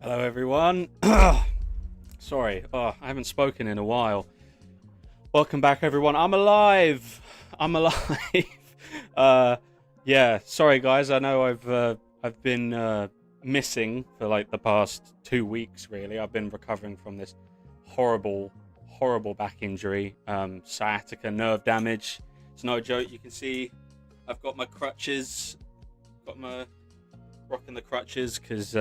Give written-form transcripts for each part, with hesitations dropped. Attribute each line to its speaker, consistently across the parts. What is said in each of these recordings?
Speaker 1: Hello everyone. Sorry, I haven't spoken in a while. Welcome back everyone. I'm alive. I'm alive. Yeah, sorry guys. I know I've been missing for like the past 2 weeks really. I've been recovering from this horrible back injury, sciatica nerve damage. It's no joke. You can see I've got my crutches. Rocking the crutches because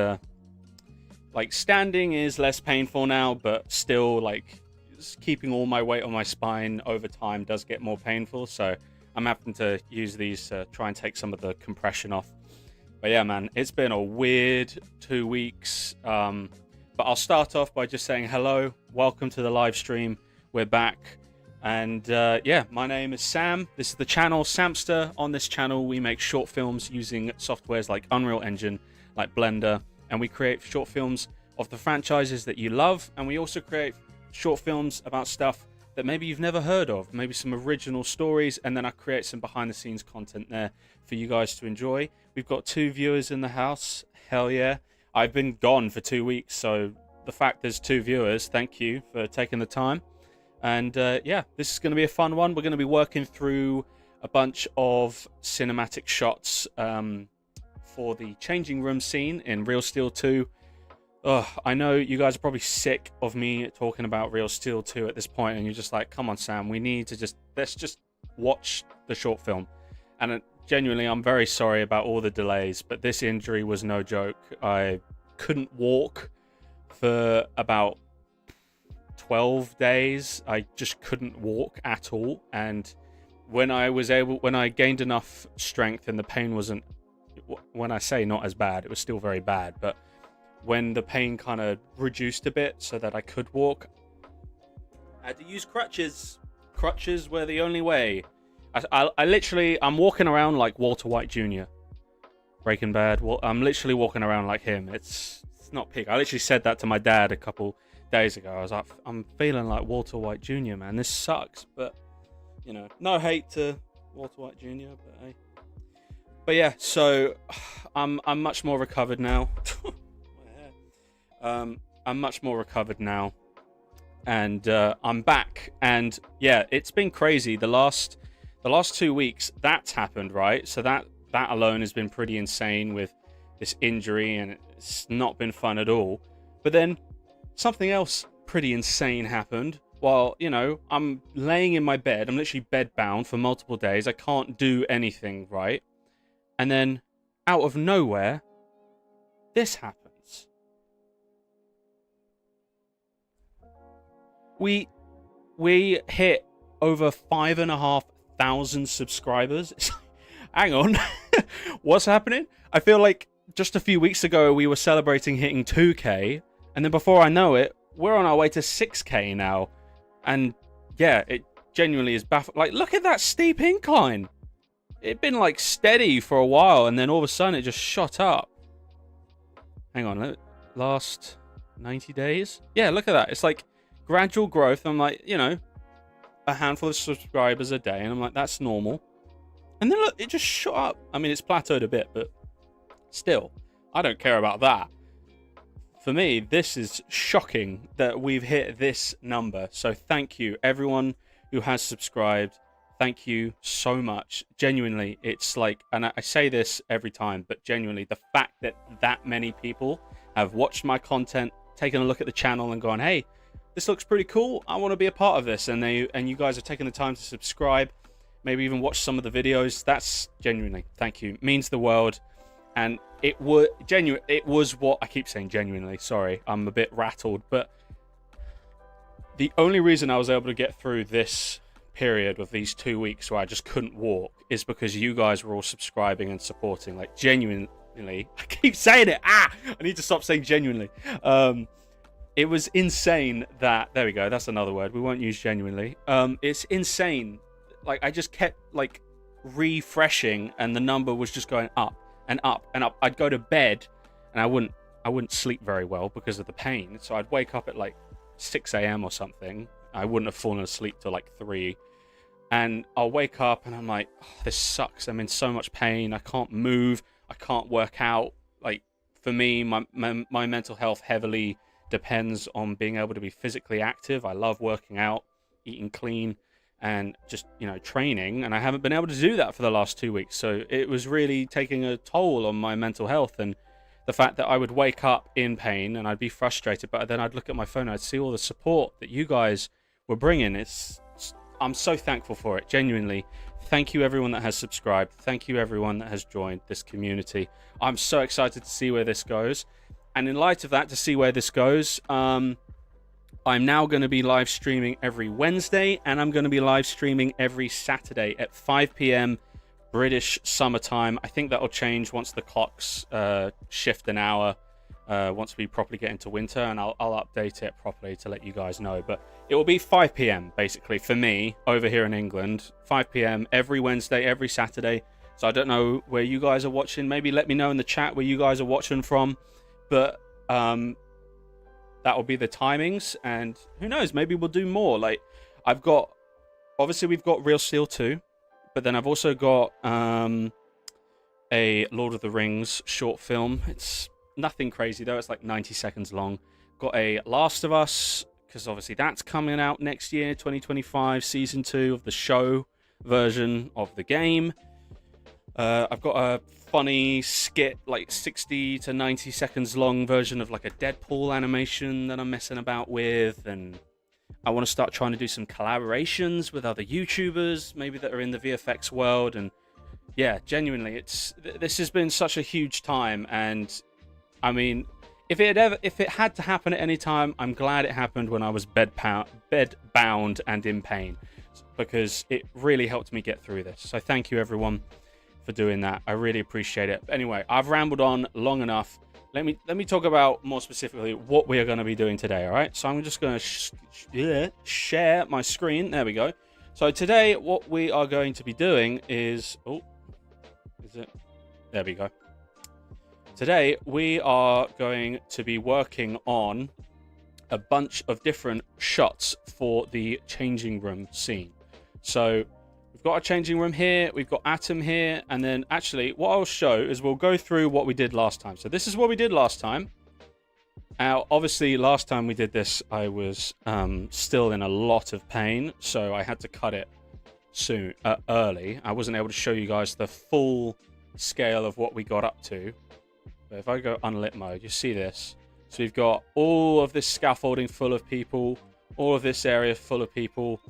Speaker 1: like standing is less painful now, but still like keeping all my weight on my spine over time does get more painful. So I'm having to use these to try and take some of the compression off. But yeah, man, it's been a weird 2 weeks. But I'll start off by just saying hello. Welcome to the live stream. We're back. And yeah, my name is Sam. This is the channel Samster. On this channel, we make short films using softwares like Unreal Engine, like Blender. And we create short films of the franchises that you love. And we also create short films about stuff that maybe you've never heard of. Maybe some original stories. And then I create some behind the scenes content there for you guys to enjoy. We've got 2 viewers in the house. Hell yeah. I've been gone for 2 weeks. So the fact there's 2 viewers, thank you for taking the time. And yeah, this is going to be a fun one. We're going to be working through a bunch of cinematic shots for the changing room scene in Real Steel 2. I know you guys are probably sick of me talking about Real Steel 2 at this point, and you're just like, come on, Sam, we need to let's just watch the short film. And genuinely, I'm very sorry about all the delays, but this injury was no joke. I couldn't walk for about 12 days. I just couldn't walk at all. And when I gained enough strength and the pain wasn't, when I say not as bad, it was still very bad, but when the pain kind of reduced a bit so that I could walk, I had to use crutches. Crutches were the only way. I literally, I'm walking around like Walter White Jr. Breaking Bad. Well, I'm literally walking around like him. It's not peak. I literally said that to my dad a couple days ago. I was like, I'm feeling like Walter White Jr., man. This sucks, but you know, no hate to Walter White Jr., but hey. But yeah, so I'm much more recovered now. I'm much more recovered now, and I'm back. And yeah, it's been crazy. The last 2 weeks that's happened, right? So that alone has been pretty insane with this injury, and it's not been fun at all. But then something else pretty insane happened. While, you know, I'm laying in my bed, I'm literally bed bound for multiple days. I can't do anything, right? And then out of nowhere, this happens. We hit over 5,500 subscribers. Hang on. What's happening? I feel like just a few weeks ago we were celebrating hitting 2K, and then before I know it, we're on our way to 6K now. And yeah, it genuinely is baffling. Like, look at that steep incline. It'd been like steady for a while, and then all of a sudden it just shot up. Hang on, last 90 days? Yeah, look at that. It's like gradual growth. I'm like, you know, a handful of subscribers a day, and I'm like, that's normal. And then look, it just shot up. I mean, it's plateaued a bit, but still, I don't care about that. For me, this is shocking that we've hit this number. So thank you, everyone who has subscribed. Thank you so much. Genuinely, it's like, and I say this every time, but genuinely, the fact that that many people have watched my content, taken a look at the channel and gone, hey, this looks pretty cool. I want to be a part of this. And you guys have taken the time to subscribe, maybe even watch some of the videos. That's genuinely, thank you. It means the world. And it was what I keep saying, genuinely. Sorry, I'm a bit rattled, but the only reason I was able to get through this period of these 2 weeks where I just couldn't walk is because you guys were all subscribing and supporting. Like, genuinely, I keep saying it. I need to stop saying genuinely. It was insane that, there we go, that's another word. We won't use genuinely. It's insane. Like, I just kept like refreshing, and the number was just going up and up and up. I'd go to bed and I wouldn't sleep very well because of the pain. So I'd wake up at like 6 a.m. or something. I wouldn't have fallen asleep till like 3. And I'll wake up and I'm like, oh, this sucks. I'm in so much pain. I can't move. I can't work out. Like, for me, my mental health heavily depends on being able to be physically active. I love working out, eating clean, and just, training. And I haven't been able to do that for the last 2 weeks. So it was really taking a toll on my mental health. And the fact that I would wake up in pain and I'd be frustrated, but then I'd look at my phone and I'd see all the support that you guys were bringing. I'm so thankful for it, genuinely. Thank you everyone that has subscribed. Thank you everyone that has joined this community. I'm so excited to see where this goes. And in light of that, to see where this goes, I'm now going to be live streaming every Wednesday, and I'm going to be live streaming every Saturday at 5 p.m. British summertime. I think that'll change once the clocks shift an hour, once we properly get into winter, and I'll update it properly to let you guys know. But it will be 5 p.m. basically for me over here in England. 5 p.m. every Wednesday, every Saturday. So I don't know where you guys are watching. Maybe let me know in the chat where you guys are watching from. But that will be the timings, and who knows, maybe we'll do more. Like, obviously we've got Real Steel 2, but then I've also got a Lord of the Rings short film. It's nothing crazy though, it's like 90 seconds long. Got a Last of Us, because obviously that's coming out next year, 2025, season 2 of the show version of the game. I've got a funny skit, like 60 to 90 seconds long version of like a Deadpool animation that I'm messing about with, and I want to start trying to do some collaborations with other YouTubers, maybe that are in the VFX world. And yeah, genuinely, this has been such a huge time. And I mean, if it had to happen at any time, I'm glad it happened when I was bed bound and in pain, because it really helped me get through this. So thank you everyone for doing that. I really appreciate it. But anyway, I've rambled on long enough. Let me talk about more specifically what we are going to be doing today. All right, so I'm just going to share my screen. There we go. So today what we are going to be doing is there we go. Today we are going to be working on a bunch of different shots for the changing room scene. So we've got a changing room here, we've got Atom here, and then actually what I'll show is we'll go through what we did last time. So this is what we did last time. Now, obviously, last time we did this, I was still in a lot of pain, so I had to cut it early. I wasn't able to show you guys the full scale of what we got up to. But if I go unlit mode, you see this. So we've got all of this scaffolding full of people, all of this area full of people.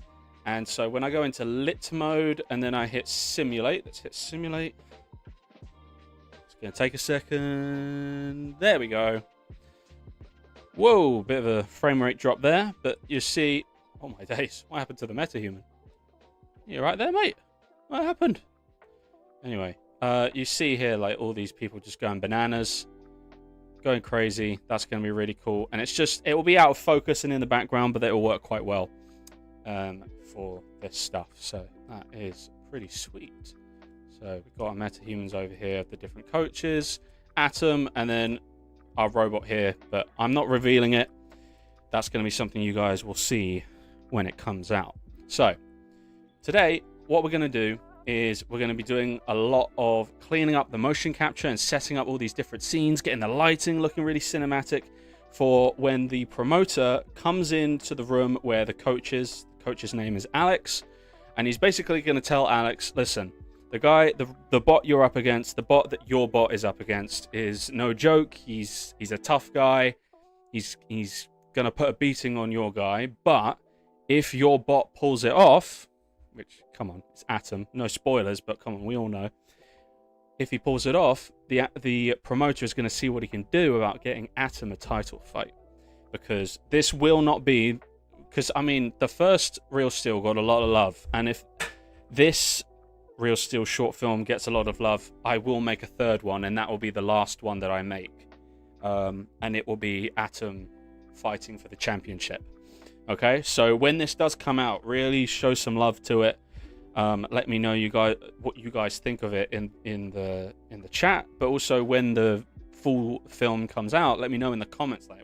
Speaker 1: And so when I go into lit mode and then I hit simulate, let's hit simulate. It's going to take a second. There we go. Whoa, bit of a frame rate drop there. But you see, oh my days, what happened to the metahuman? You right there, mate? What happened? Anyway, you see here, like, all these people just going bananas, going crazy. That's going to be really cool. And it's just, it will be out of focus and in the background, but it will work quite well for this stuff. So that is pretty sweet. So we've got our metahumans over here, the different coaches, Atom, and then our robot here, but I'm not revealing it. That's going to be something you guys will see when it comes out. So today, what we're going to do is we're going to be doing a lot of cleaning up the motion capture and setting up all these different scenes, getting the lighting looking really cinematic for when the promoter comes into the room where the coach is. The coach's name is Alex, and he's basically going to tell Alex, listen, the guy, the bot you're up against, the bot that your bot is up against is no joke. He's a tough guy. He's going to put a beating on your guy, but if your bot pulls it off, which, come on, it's Atom. No spoilers, but come on, we all know. If he pulls it off, the promoter is going to see what he can do about getting Atom a title fight. Because this will not be... Because, I mean, the first Real Steel got a lot of love. And if this Real Steel short film gets a lot of love, I will make a third one. And that will be the last one that I make. And it will be Atom fighting for the championship. Okay, so when this does come out, really show some love to it. Let me know what you guys think of it in the chat, but also when the full film comes out, let me know in the comments, like,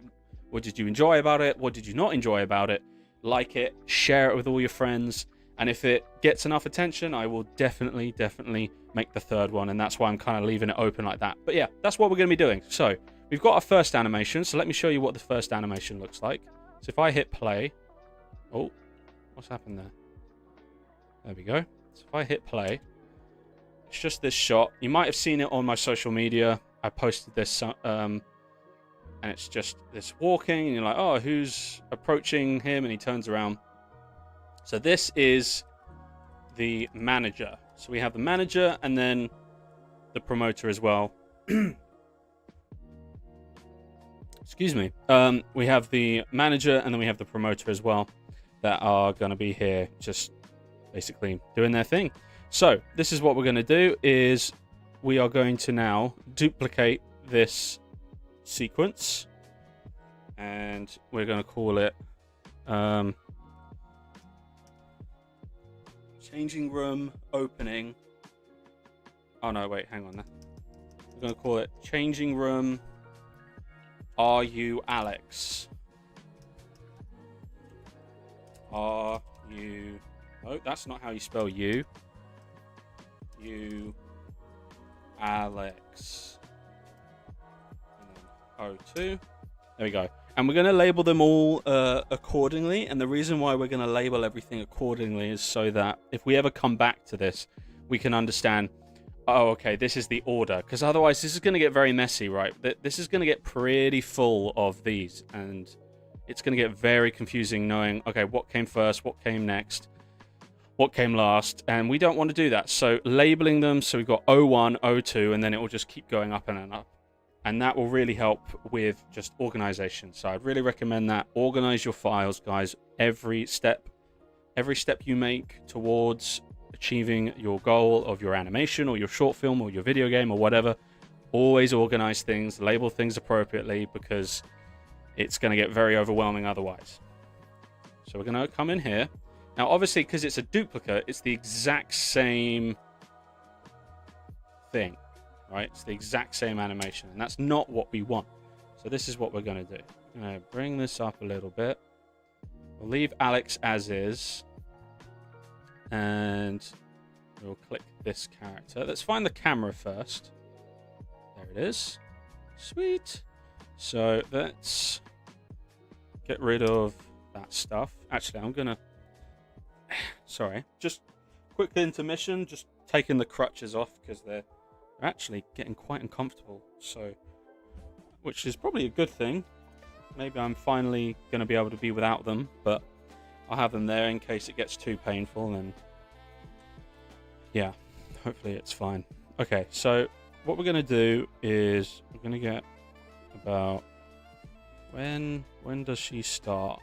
Speaker 1: what did you enjoy about it? What did you not enjoy about it? Like it, share it with all your friends, and if it gets enough attention, I will definitely make the third one, and that's why I'm kind of leaving it open like that. But yeah, that's what we're going to be doing. So we've got our first animation. So let me show you what the first animation looks like. So if I hit play, oh, what's happened there? There we go. So if I hit play, it's just this shot. You might have seen it on my social media. I posted this, and it's just this walking, and you're like, oh, who's approaching him? And he turns around. So this is the manager. So we have the manager and then the promoter as well. Excuse me. We have the manager and then we have the promoter as well that are going to be here just basically doing their thing. So this is what we're going to do is we are going to now duplicate this sequence and we're going to call it changing room opening. Oh no, wait, hang on there. We're going to call it changing room. Are you Alex? Are you... Oh, that's not how you spell you. You Alex. And then O2. There we go. And we're going to label them all accordingly. And the reason why we're going to label everything accordingly is so that if we ever come back to this, we can understand, oh, okay, this is the order. Because otherwise, this is going to get very messy, right? This is going to get pretty full of these. And it's going to get very confusing knowing, okay, what came first, what came next, what came last. And we don't want to do that. So labeling them, so we've got O1, O2, and then it will just keep going up and up. And that will really help with just organization. So I'd really recommend that. Organize your files, guys. Every step you make towards achieving your goal of your animation or your short film or your video game or whatever, always organize things, label things appropriately, because it's going to get very overwhelming otherwise. So we're going to come in here. Now, obviously, because it's a duplicate, it's the exact same thing. Right, it's the exact same animation, and that's not what we want. So this is what we're going to do. I'm going to bring this up a little bit. We'll leave Alex as is, and we'll click this character. Let's find the camera first. There it is. Sweet. So let's get rid of that stuff. Actually, I'm going to... Sorry, just quick intermission. Just taking the crutches off because they're actually getting quite uncomfortable, so which is probably a good thing. Maybe I'm finally going to be able to be without them, but I'll have them there in case it gets too painful, and yeah, hopefully it's fine. Okay, so what we're going to do is we're going to get about when does she start?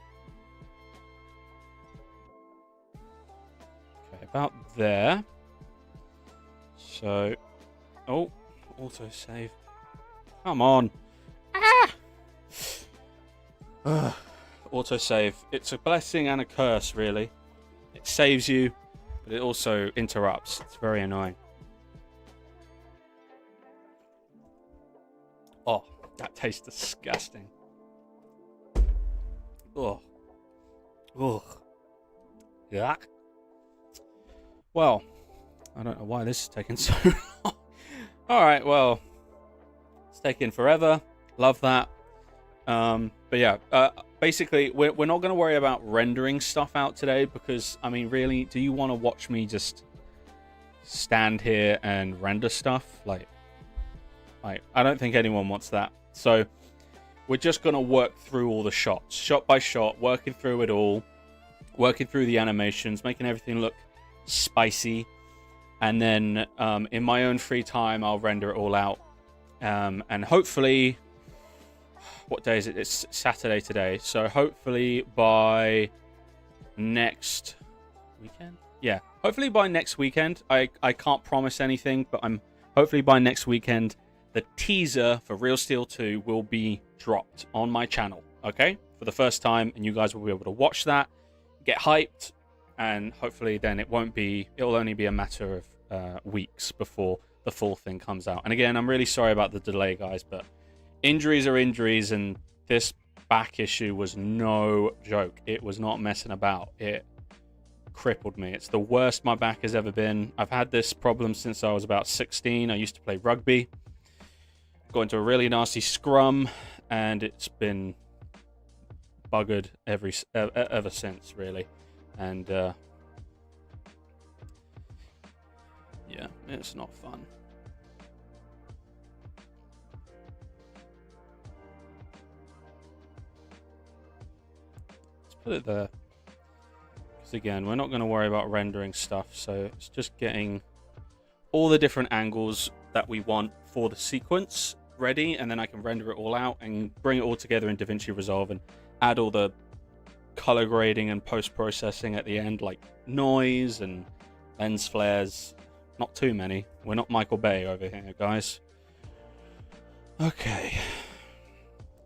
Speaker 1: Okay, about there. So oh, autosave. Come on. Ah! Autosave. It's a blessing and a curse, really. It saves you, but it also interrupts. It's very annoying. Oh, that tastes disgusting. Oh. Oh. Yuck. Well, I don't know why this is taking so long. All right, well, it's taking forever. Love that. But yeah, basically, we're not going to worry about rendering stuff out today because, I mean, really, do you want to watch me just stand here and render stuff? Like, I don't think anyone wants that. So we're just going to work through all the shots, shot by shot, working through it all, working through the animations, making everything look spicy. And then in my own free time, I'll render it all out. And hopefully, what day is it? It's Saturday today. So hopefully by next weekend? Yeah, hopefully by next weekend. I can't promise anything, but hopefully by next weekend, the teaser for Real Steel 2 will be dropped on my channel, okay? For the first time, and you guys will be able to watch that, get hyped, and hopefully then it'll only be a matter of weeks before the full thing comes out. And again, I'm really sorry about the delay, guys, but injuries are injuries, and this back issue was no joke. It was not messing about. It crippled me. It's the worst my back has ever been. I've had this problem since I was about 16. I used to play rugby. got into a really nasty scrum, and it's been buggered ever since, really. And yeah, it's not fun. Let's put it there. Because again, we're not going to worry about rendering stuff, so it's just getting all the different angles that we want for the sequence ready, and then I can render it all out and bring it all together in DaVinci Resolve and add all the color grading and post-processing at the end, like noise and lens flares. Not too many. We're not Michael Bay over here, guys. Okay.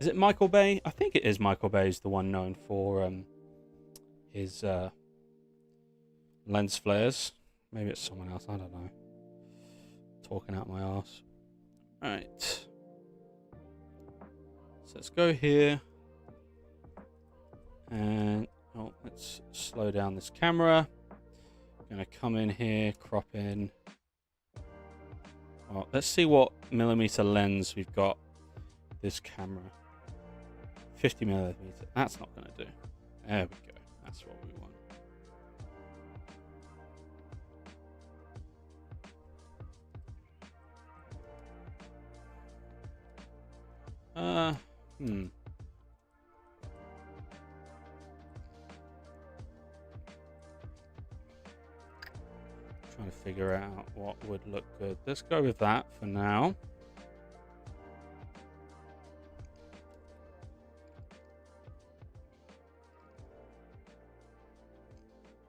Speaker 1: Is it Michael Bay? I think it is. Michael Bay's the one known for his lens flares. Maybe it's someone else. I don't know. Talking out my arse. Alright. So let's go here. And let's slow down this camera. I'm going to come in here, crop in. Well, let's see what millimeter lens we've got this camera. 50 millimeter. That's not going to do. There we go. That's what we want. Trying to figure out what would look good. Let's go with that for now.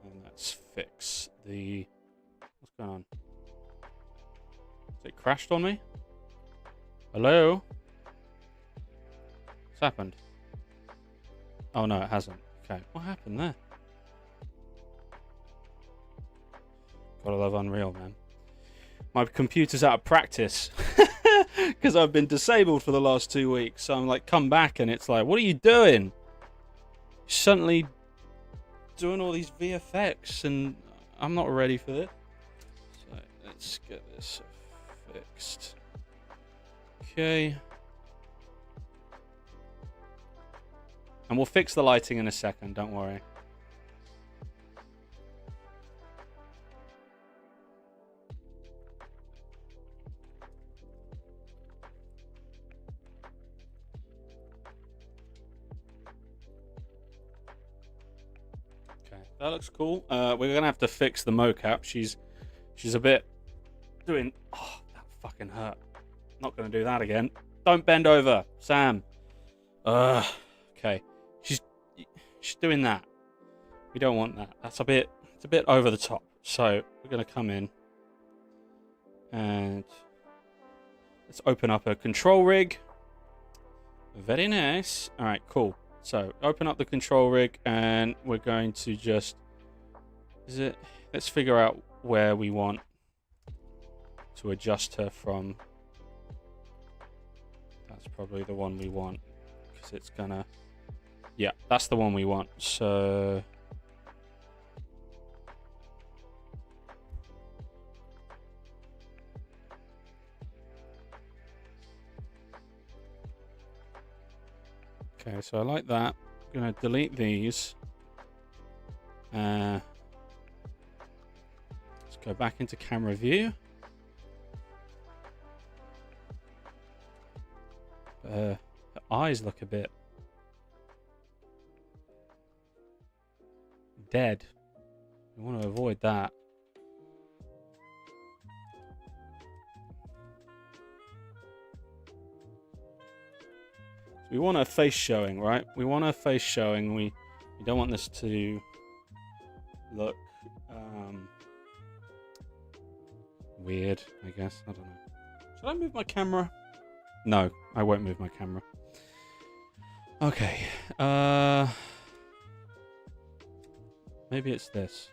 Speaker 1: And let's fix the... What's going on? Has it crashed on me? Hello? What's happened? Oh no, it hasn't. Okay, what happened there? Gotta love Unreal, man. My computer's out of practice because I've been disabled for the last 2 weeks. So I'm like, come back, and it's like, what are you doing? Suddenly doing all these VFX, and I'm not ready for it. So let's get this fixed. Okay. And we'll fix the lighting in a second, don't worry. That looks cool. We're gonna have to fix the mocap. She's a bit doing. Oh, that fucking hurt. Not gonna do that again. Don't bend over, Sam. Okay. She's doing that. We don't want that. That's a bit. It's a bit over the top. So we're gonna come in and let's open up a control rig. Very nice. All right, cool. So open up the control rig, and we're going to just, let's figure out where we want to adjust her from. That's probably the one we want, because it's gonna, yeah, that's the one we want. So okay, so I like that. I'm going to delete these. Let's go back into camera view. Her eyes look a bit dead. We want to avoid that. We want a face showing, right? We want a face showing. We don't want this to look weird, I guess. I don't know. Should I move my camera? No, I won't move my camera. Okay. Maybe it's this.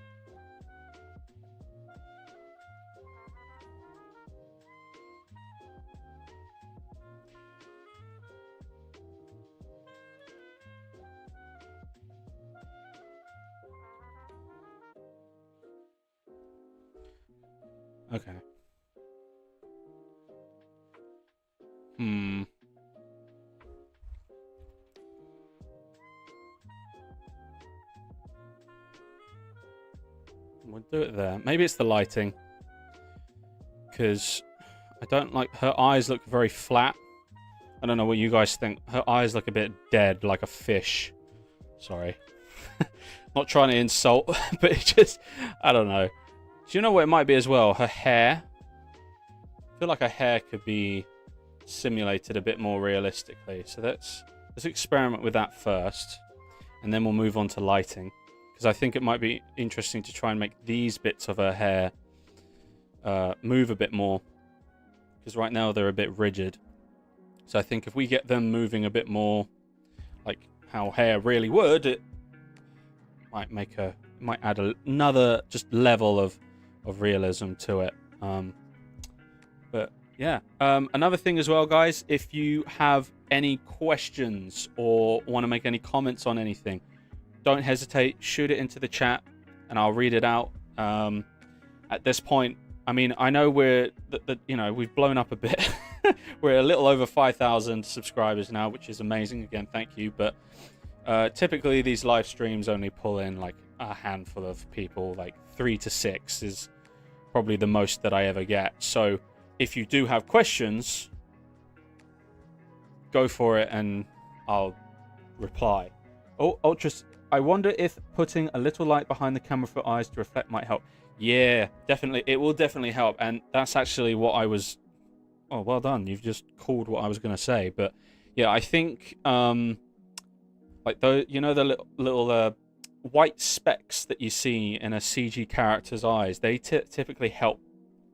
Speaker 1: Okay. Hmm. We'll do it there. Maybe it's the lighting. Because I don't like... Her eyes look very flat. I don't know what you guys think. Her eyes look a bit dead, like a fish. Sorry. Not trying to insult, but it just... I don't know. Do you know what it might be as well? Her hair. I feel like her hair could be simulated a bit more realistically. So let's experiment with that first. And then we'll move on to lighting. Because I think it might be interesting to try and make these bits of her hair move a bit more. Because right now they're a bit rigid. So I think if we get them moving a bit more like how hair really would, it might make might add another just level of realism to it. But yeah, another thing as well, guys, if you have any questions or want to make any comments on anything, don't hesitate, shoot it into the chat and I'll read it out. At this point, I mean, I know we're you know, we've blown up a bit. We're a little over 5,000 subscribers now, which is amazing. Again, thank you. But typically these live streams only pull in like a handful of people, like 3 to 6 is probably the most that I ever get. So if you do have questions, go for it and I'll reply. Oh, Ultras, I wonder if putting a little light behind the camera for eyes to reflect might help. Yeah, definitely. It will definitely help. And that's actually what I was... Oh, well done. You've just called what I was going to say. But yeah, I think like those, you know, the little white specks that you see in a CG character's eyes, they typically help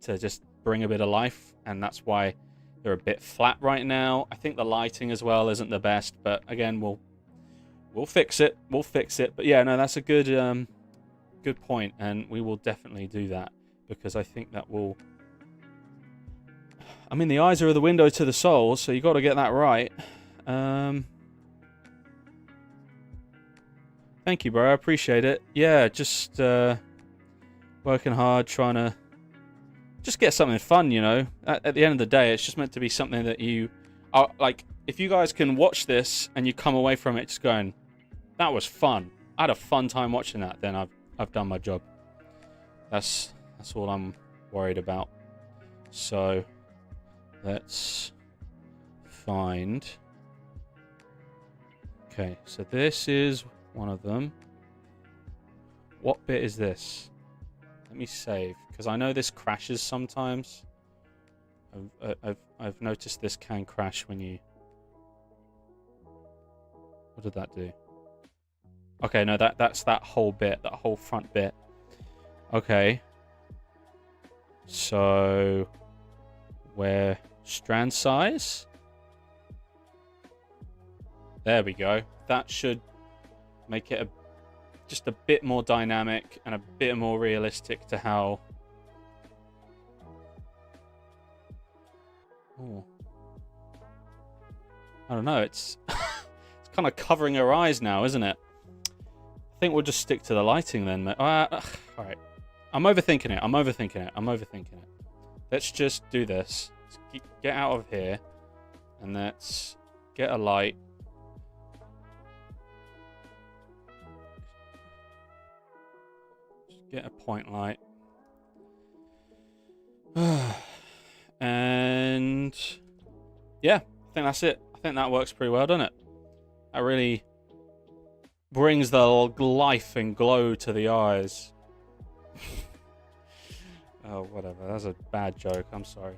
Speaker 1: to just bring a bit of life. And that's why they're a bit flat right now. I think the lighting as well isn't the best. But again, we'll fix it. We'll fix it. But yeah, no, that's a good good point, and we will definitely do that because I think that will... I mean, the eyes are the window to the soul, so you got to get that right. Thank you, bro. I appreciate it. Yeah, just working hard, trying to just get something fun, you know. At the end of the day, it's just meant to be something that you are like. If you guys can watch this and you come away from it just going, "That was fun. I had a fun time watching that," then I've done my job. That's all I'm worried about. So let's find... Okay, so this is one of them. What bit is this? Let me save, because I know this crashes sometimes. I've noticed this can crash when you... What did that do? Okay, no, that's that whole bit, that whole front bit. Okay. So, where strand size? There we go. That should make it just a bit more dynamic and a bit more realistic to how... Oh. I don't know, it's it's kind of covering her eyes now, isn't it? I think we'll just stick to the lighting then, mate. Alright. I'm overthinking it. Let's just do this. Let's get out of here. And let's get a light. Just get a point light. And... yeah, I think that's it. I think that works pretty well, doesn't it? That really... brings the life and glow to the eyes. Oh, whatever. That's a bad joke. I'm sorry.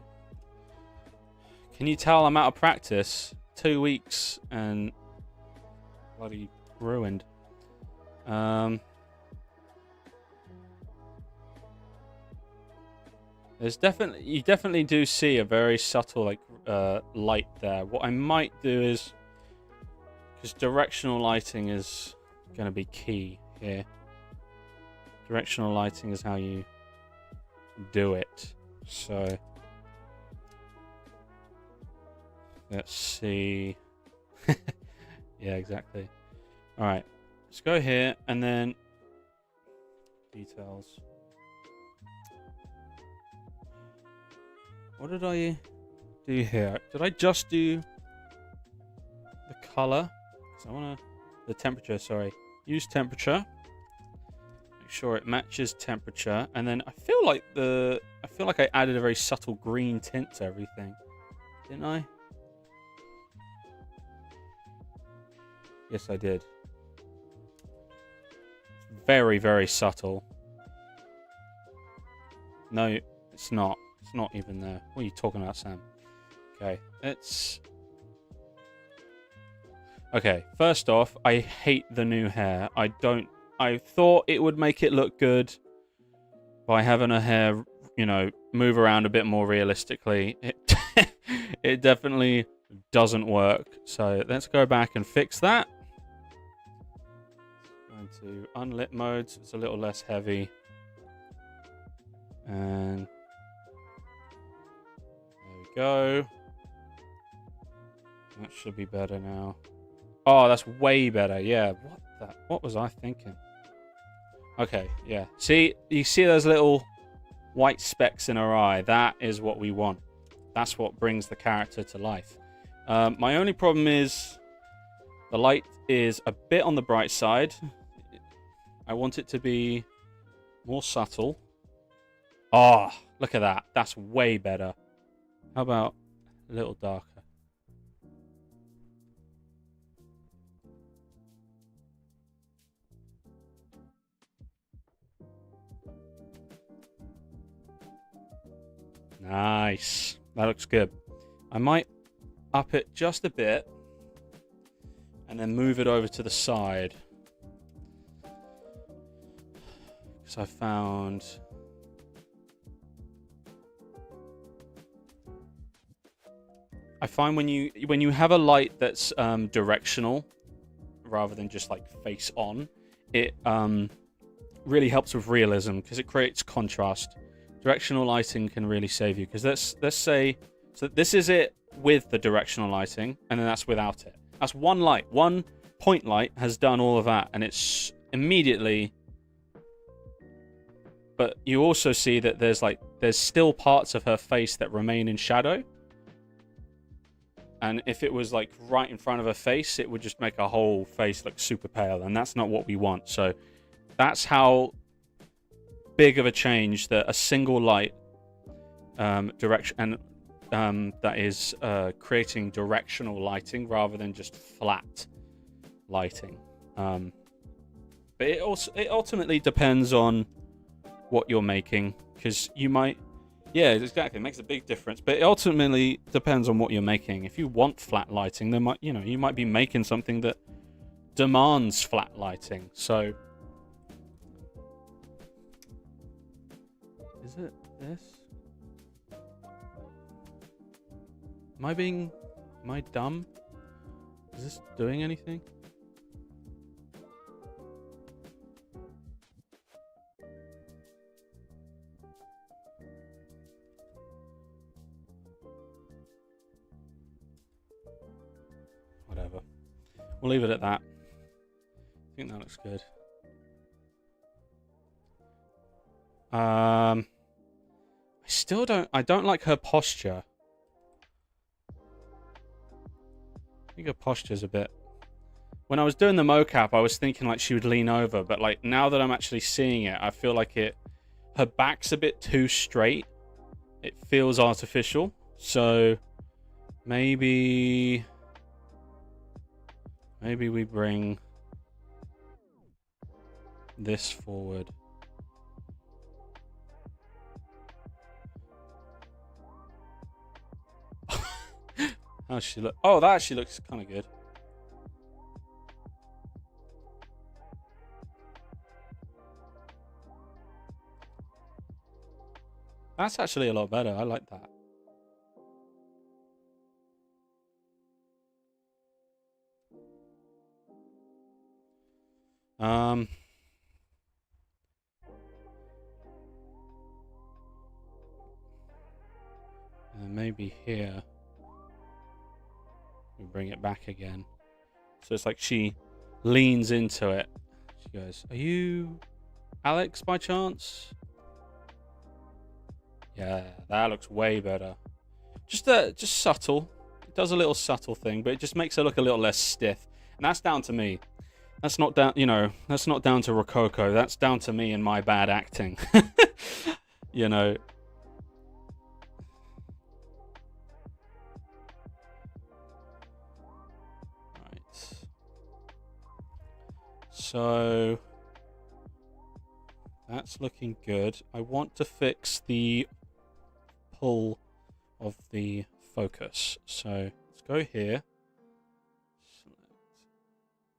Speaker 1: Can you tell I'm out of practice? 2 weeks and bloody ruined. There's definitely... you definitely do see a very subtle like light there. What I might do is... because directional lighting is going to be key here. Directional lighting is how you do it. So let's see. Yeah, exactly. All right, let's go here and then details. What did I do here? Did I just do the color? So I want to the temperature. Sorry, use temperature. Make sure it matches temperature, and then I feel like I added a very subtle green tint to everything, didn't I? Yes, I did. Very, very subtle. No, it's not. It's not even there. What are you talking about, Sam? Okay, it's... Okay, first off, I hate the new hair. I thought it would make it look good by having her hair, you know, move around a bit more realistically. It definitely doesn't work. So let's go back and fix that. Going to unlit mode, so it's a little less heavy. And there we go. That should be better now. Oh, that's way better. Yeah. What was I thinking? Okay, yeah. See, you see those little white specks in her eye? That is what we want. That's what brings the character to life. My only problem is the light is a bit on the bright side. I want it to be more subtle. Oh, look at that. That's way better. How about a little darker? Nice. That looks good. I might up it just a bit and then move it over to the side. Because I found... when you have a light that's directional rather than just like face on, it really helps with realism because it creates contrast. Directional lighting can really save you because let's say, so this is it with the directional lighting, and then that's without it. That's one light, one point light has done all of that, and it's immediately. But you also see that there's still parts of her face that remain in shadow. And if it was like right in front of her face, it would just make her whole face look super pale, and that's not what we want. So that's how big of a change that a single light direction and that is creating directional lighting rather than just flat lighting. But it ultimately depends on what you're making, because you might, yeah, exactly, it makes a big difference. But it ultimately depends on what you're making. If you want flat lighting, then you might be making something that demands flat lighting. So is it this? Am I dumb? Is this doing anything? Whatever. We'll leave it at that. I think that looks good. I don't like her posture. I think her posture's a bit... When I was doing the mocap, I was thinking like she would lean over, but like now that I'm actually seeing it, I feel like her back's a bit too straight. It feels artificial. So maybe we bring this forward. How's she look? Oh, that actually looks kind of good. That's actually a lot better. I like that. And maybe here we bring it back again. So it's like she leans into it. She goes, "Are you Alex by chance?" Yeah, that looks way better. just subtle. It does a little subtle thing, but it just makes it look a little less stiff. And that's down to me. That's not down, that's not down to Rococo. That's down to me and my bad acting. you know. Right. So that's looking good. I want to fix the pull of the focus. So let's go here.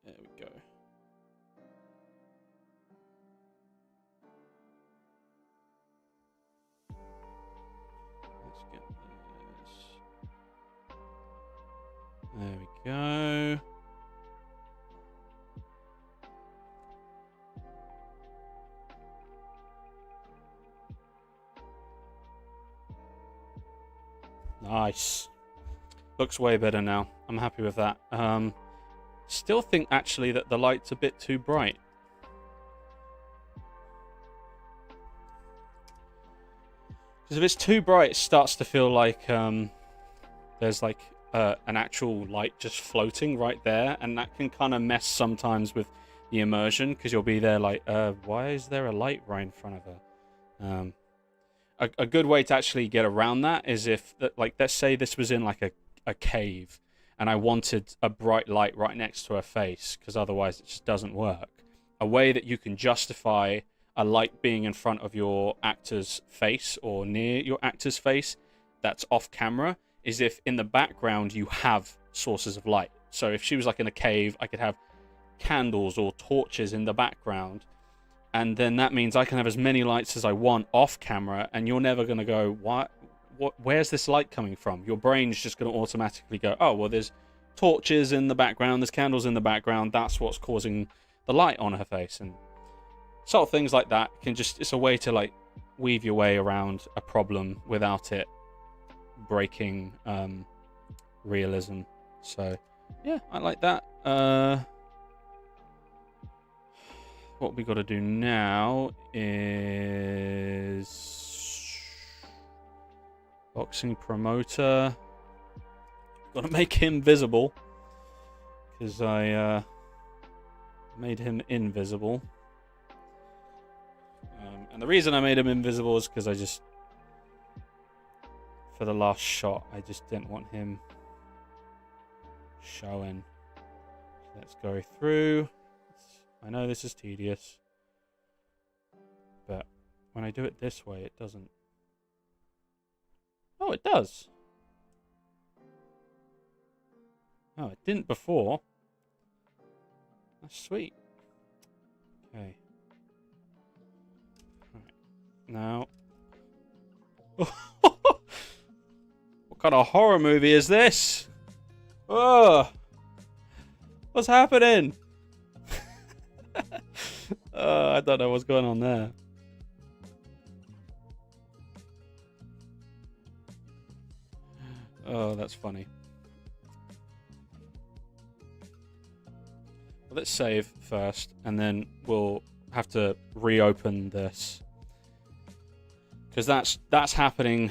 Speaker 1: There we go. Let's get this. There we go. Nice. Looks way better now. I'm happy with that. Still think actually that the light's a bit too bright. Because if it's too bright, it starts to feel like there's like an actual light just floating right there, and that can kind of mess sometimes with the immersion, because you'll be there like, why is there a light right in front of her? A good way to actually get around that is if, like, let's say this was in like a cave, and I wanted a bright light right next to her face, because otherwise it just doesn't work. A way that you can justify a light being in front of your actor's face or near your actor's face that's off camera is if in the background you have sources of light. So if she was like in a cave, I could have candles or torches in the background, and then that means I can have as many lights as I want off camera, and you're never going to go, what, where's this light coming from? Your brain's just going to automatically go, oh, well, there's torches in the background, there's candles in the background, that's what's causing the light on her face. And subtle things like that can just, it's a way to like weave your way around a problem without it breaking realism. So yeah, I like that. What we got to do now is boxing promoter. Got to make him visible, because I made him invisible. And the reason I made him invisible is because I just, for the last shot, I just didn't want him showing. Let's go through. I know this is tedious, but when I do it this way, it doesn't. Oh, it does. Oh, it didn't before. That's sweet. Okay. Right. Now. What kind of horror movie is this? Oh, what's happening? I don't know what's going on there. Oh, that's funny. Well, let's save first, and then we'll have to reopen this, because that's happening.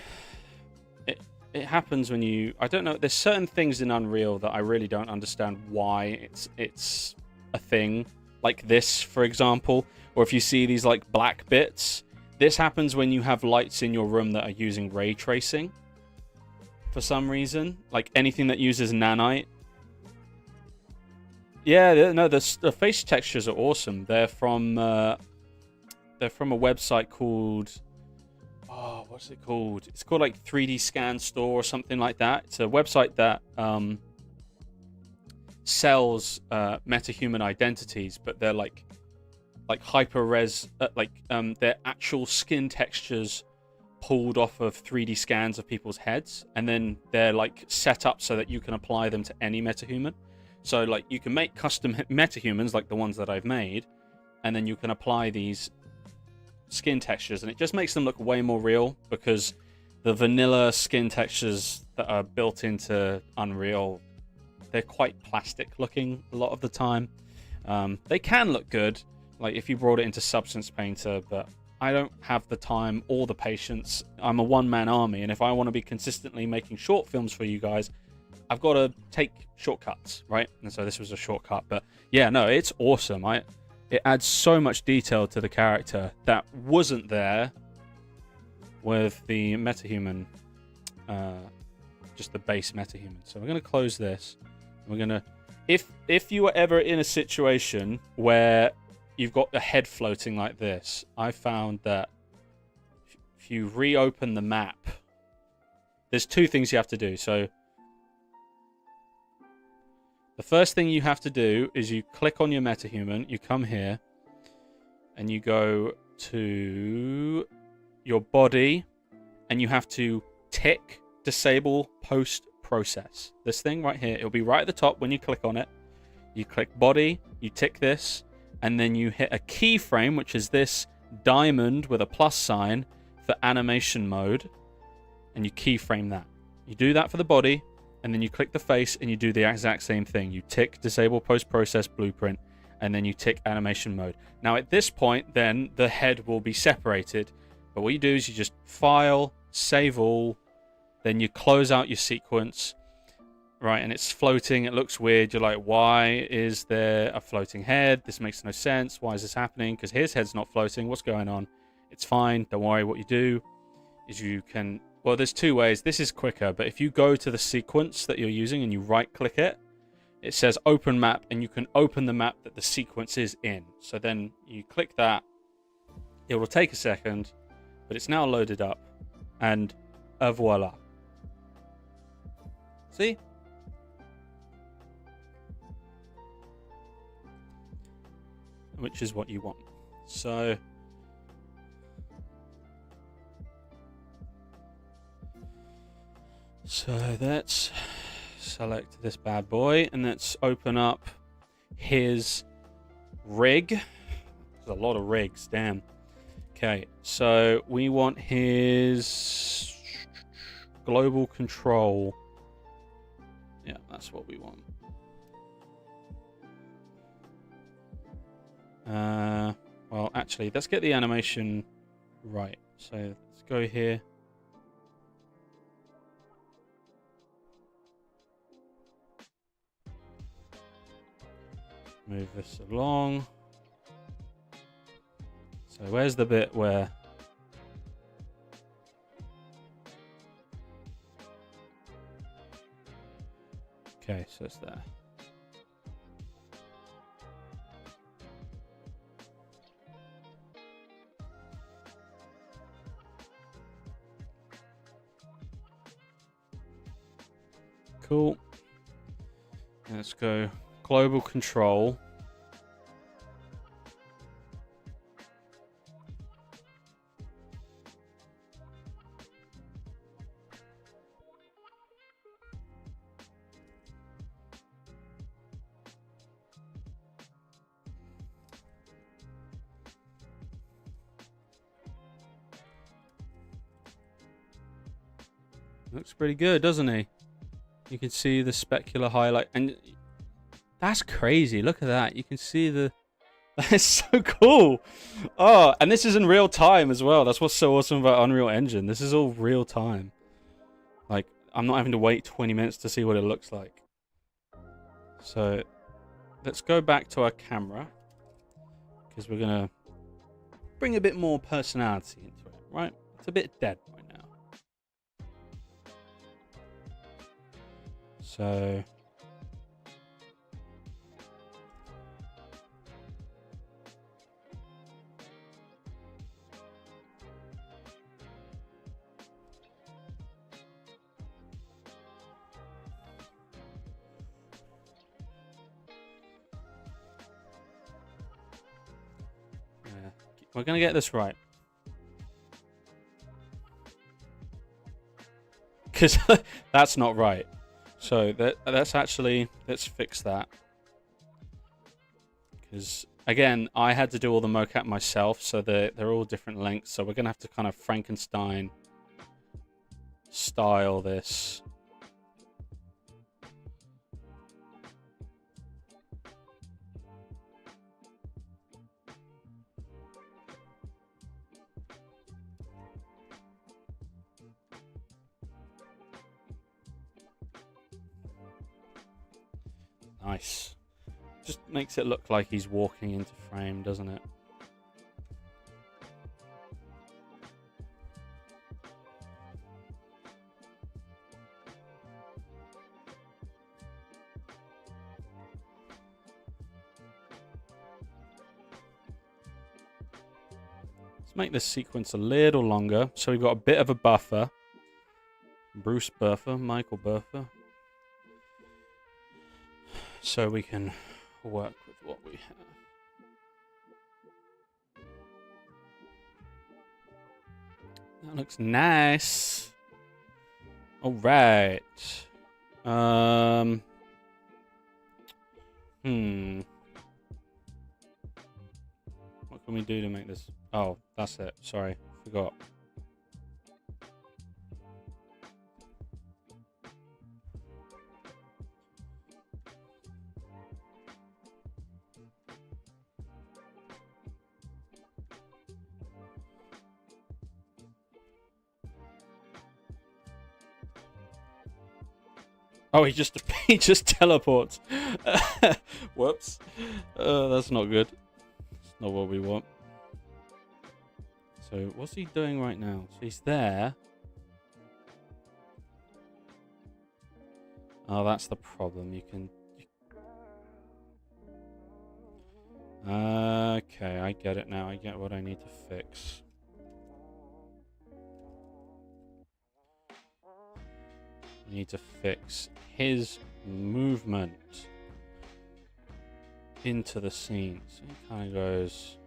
Speaker 1: It happens when you, I don't know, there's certain things in Unreal that I really don't understand why it's a thing. Like this, for example, or if you see these like black bits, this happens when you have lights in your room that are using ray tracing for some reason. Like anything that uses nanite. Yeah, no, the face textures are awesome. They're from a website called, oh, what's it called? It's called like 3D Scan Store or something like that. It's a website that sells metahuman identities, but they're like hyper res, they're actual skin textures pulled off of 3D scans of people's heads, and then they're like set up so that you can apply them to any metahuman. So like you can make custom metahumans like the ones that I've made, and then you can apply these skin textures, and it just makes them look way more real, because the vanilla skin textures that are built into Unreal, they're quite plastic looking a lot of the time. They can look good, like if you brought it into Substance Painter, but I don't have the time or the patience. I'm a one-man army, and if I want to be consistently making short films for you guys, I've got to take shortcuts, right? And so this was a shortcut. But yeah, no, it's awesome. It adds so much detail to the character that wasn't there with the metahuman, just the base metahuman. So we're going to close this. We're going to, if you were ever in a situation where you've got a head floating like this, I found that if you reopen the map, there's two things you have to do. So the first thing you have to do is you click on your metahuman, you come here, and you go to your body, and you have to tick disable post process. This thing right here, it'll be right at the top when you click on it. You click body, you tick this, and then you hit a keyframe, which is this diamond with a plus sign for animation mode, and you keyframe that. You do that for the body, and then you click the face and you do the exact same thing. You tick disable post-process blueprint, and then you tick animation mode. Now at this point, then the head will be separated. But what you do is you just file, save all, then you close out your sequence, right? And it's floating, it looks weird. You're like, why is there a floating head? This makes no sense. Why is this happening? Because his head's not floating. What's going on? It's fine, don't worry. What you do is you can, well, there's two ways. This is quicker, but if you go to the sequence that you're using and you right click it, it says open map, and you can open the map that the sequence is in. So then you click that, it will take a second, but it's now loaded up, and voila. See? Which is what you want. So let's select this bad boy, and let's open up his rig. There's a lot of rigs, damn. Okay, so we want his global control. Yeah, that's what we want. Well, actually, let's get the animation right. So let's go here. Move this along. So where's the bit where... Okay, so it's there. Cool. Let's go global control. Looks pretty good, doesn't he? You can see the specular highlight, and that's crazy. Look at that. You can see the... That's so cool. Oh, and this is in real time as well. That's what's so awesome about Unreal Engine. This is all real time. Like, I'm not having to wait 20 minutes to see what it looks like. So, let's go back to our camera, because we're going to bring a bit more personality into it, right? It's a bit dead right now. So... we're going to get this right. Because that's not right. So that's actually... Let's fix that. Because, again, I had to do all the mocap myself, so they're all different lengths. So we're going to have to kind of Frankenstein style this. Nice. Just makes it look like he's walking into frame, doesn't it? Let's make this sequence a little longer, so we've got a bit of a buffer. Bruce buffer, Michael buffer. So we can work with what we have. That looks nice. All right. What can we do to make this? Oh, that's it. Sorry, forgot. Oh, he just teleports. Whoops. That's not good. It's not what we want. So what's he doing right now? So he's there. Oh, that's the problem. You can. Okay, I get it now. I get what I need to fix. I need to fix his movement into the scene. So he kind of goes.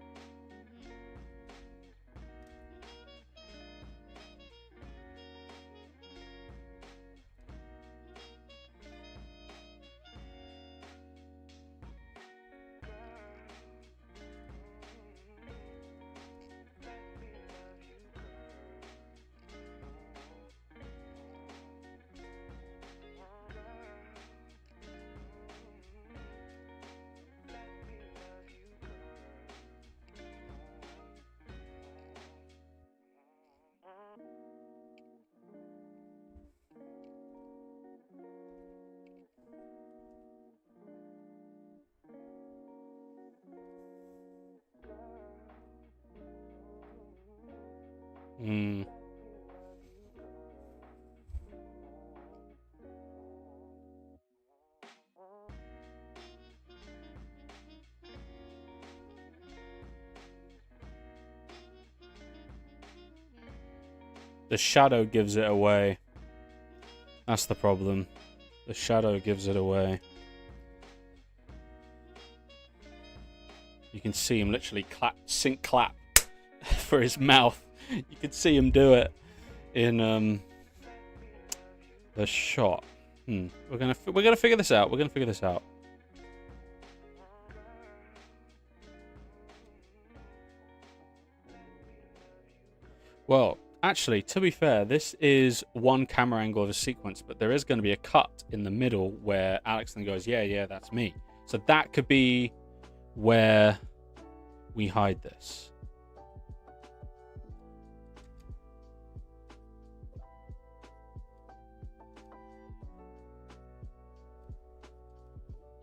Speaker 1: The shadow gives it away. That's the problem. The shadow gives it away. You can see him literally sync clap for his mouth. You can see him do it in the shot. We're gonna figure this out. We're gonna figure this out. Well, actually, to be fair, this is one camera angle of a sequence, but there is going to be a cut in the middle where Alex then goes, yeah, that's me. So that could be where we hide this.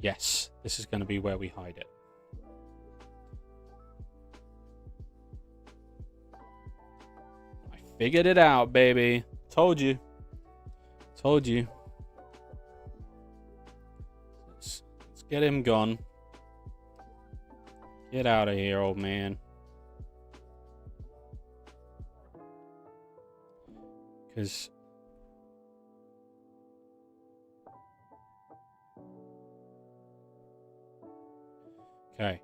Speaker 1: Yes, this is going to be where we hide it. I figured it out, baby. Told you. Told you. Let's get him gone. Get out of here, old man. Because... Okay.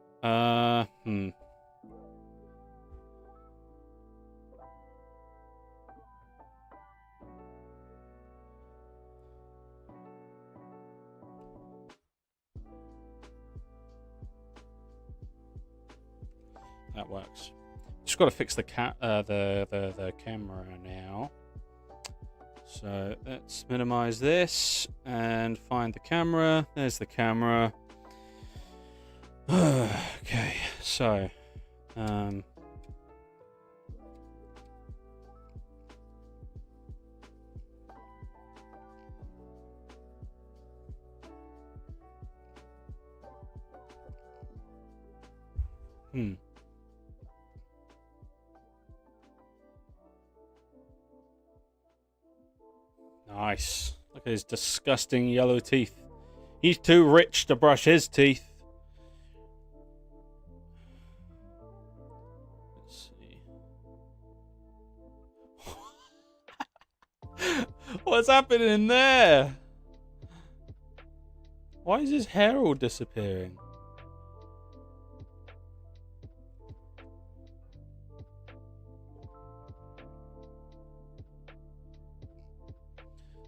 Speaker 1: That works. Just got to fix the camera now. So let's minimize this and find the camera. There's the camera. Okay, so Nice. Look at his disgusting yellow teeth. He's too rich to brush his teeth. Let's see. What's happening in there? Why is his hair all disappearing?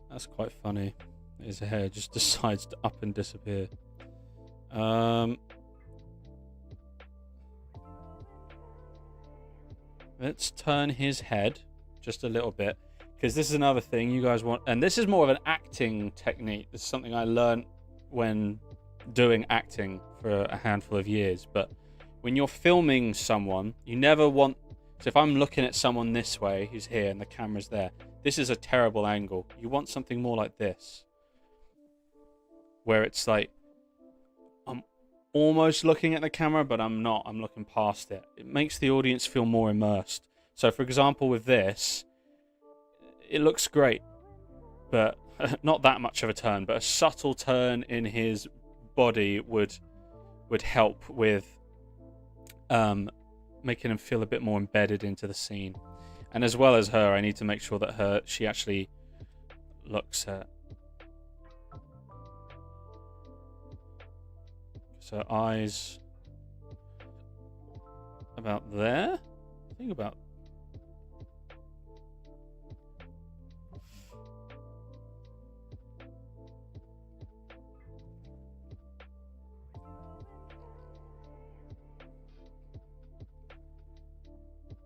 Speaker 1: That's quite funny. His hair just decides to up and disappear. Let's turn his head just a little bit, because this is another thing you guys want, and this is more of an acting technique. This is something I learned when doing acting for a handful of years. But when you're filming someone, you never want, so if I'm looking at someone this way who's here and the camera's there, this is a terrible angle. You want something more like this, where it's like I'm almost looking at the camera, but I'm not. I'm looking past it. It makes the audience feel more immersed. So for example, with this, it looks great, but not that much of a turn, but a subtle turn in his body would help with making him feel a bit more embedded into the scene. And as well as her, I need to make sure that she actually looks at, so eyes about there. Think about.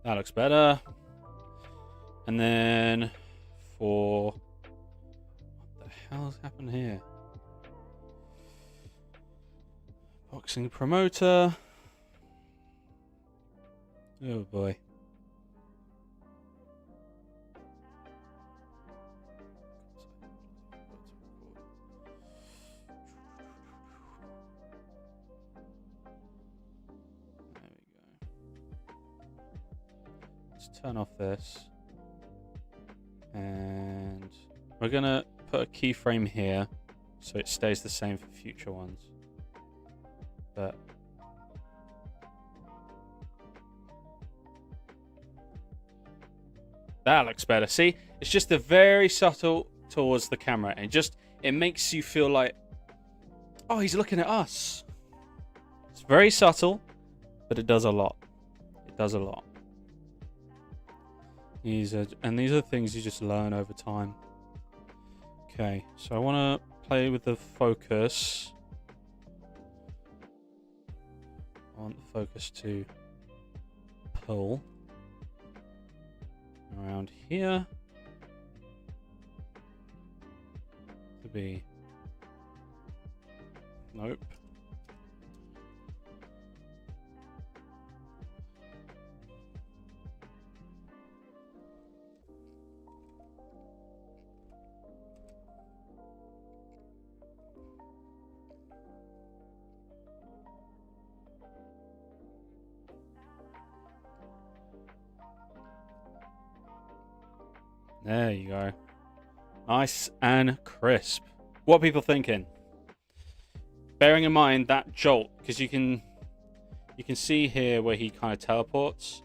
Speaker 1: That looks better. And then for, what the hell's happened here? Boxing promoter. Oh boy. There we go. Let's turn off this. And we're gonna put a keyframe here so it stays the same for future ones. But that looks better. See, it's just a very subtle towards the camera, and it makes you feel like, oh, he's looking at us. It's very subtle, but it does a lot. It does a lot. These are things you just learn over time. Okay, so I want to play with the focus. I want the focus to pull around here to be, nope. There you go. Nice and crisp. What are people thinking? Bearing in mind that jolt, because you can see here where he kind of teleports.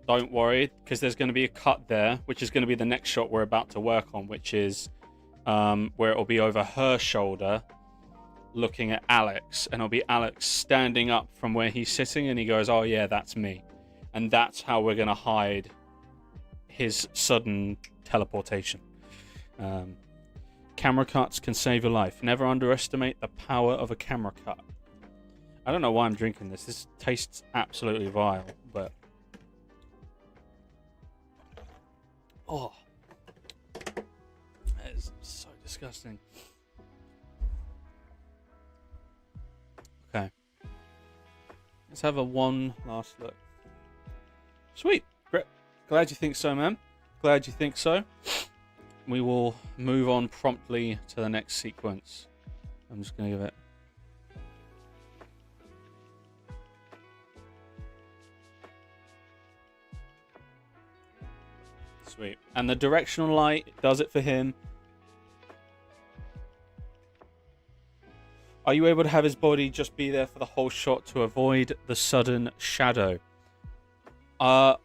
Speaker 1: Don't worry, because there's going to be a cut there, which is going to be the next shot we're about to work on, which is where it'll be over her shoulder looking at Alex, and it'll be Alex standing up from where he's sitting, and he goes, oh yeah, that's me. And that's how we're going to hide his sudden teleportation. Camera cuts can save your life. Never underestimate the power of a camera cut. I don't know why I'm drinking this. This tastes absolutely vile, but oh, that is so disgusting. Okay, let's have a one last look. Sweet. Great. Glad you think so, man. Glad you think so. We will move on promptly to the next sequence. I'm just going to give it. And the directional light does it for him. Are you able to have his body just be there for the whole shot to avoid the sudden shadow? I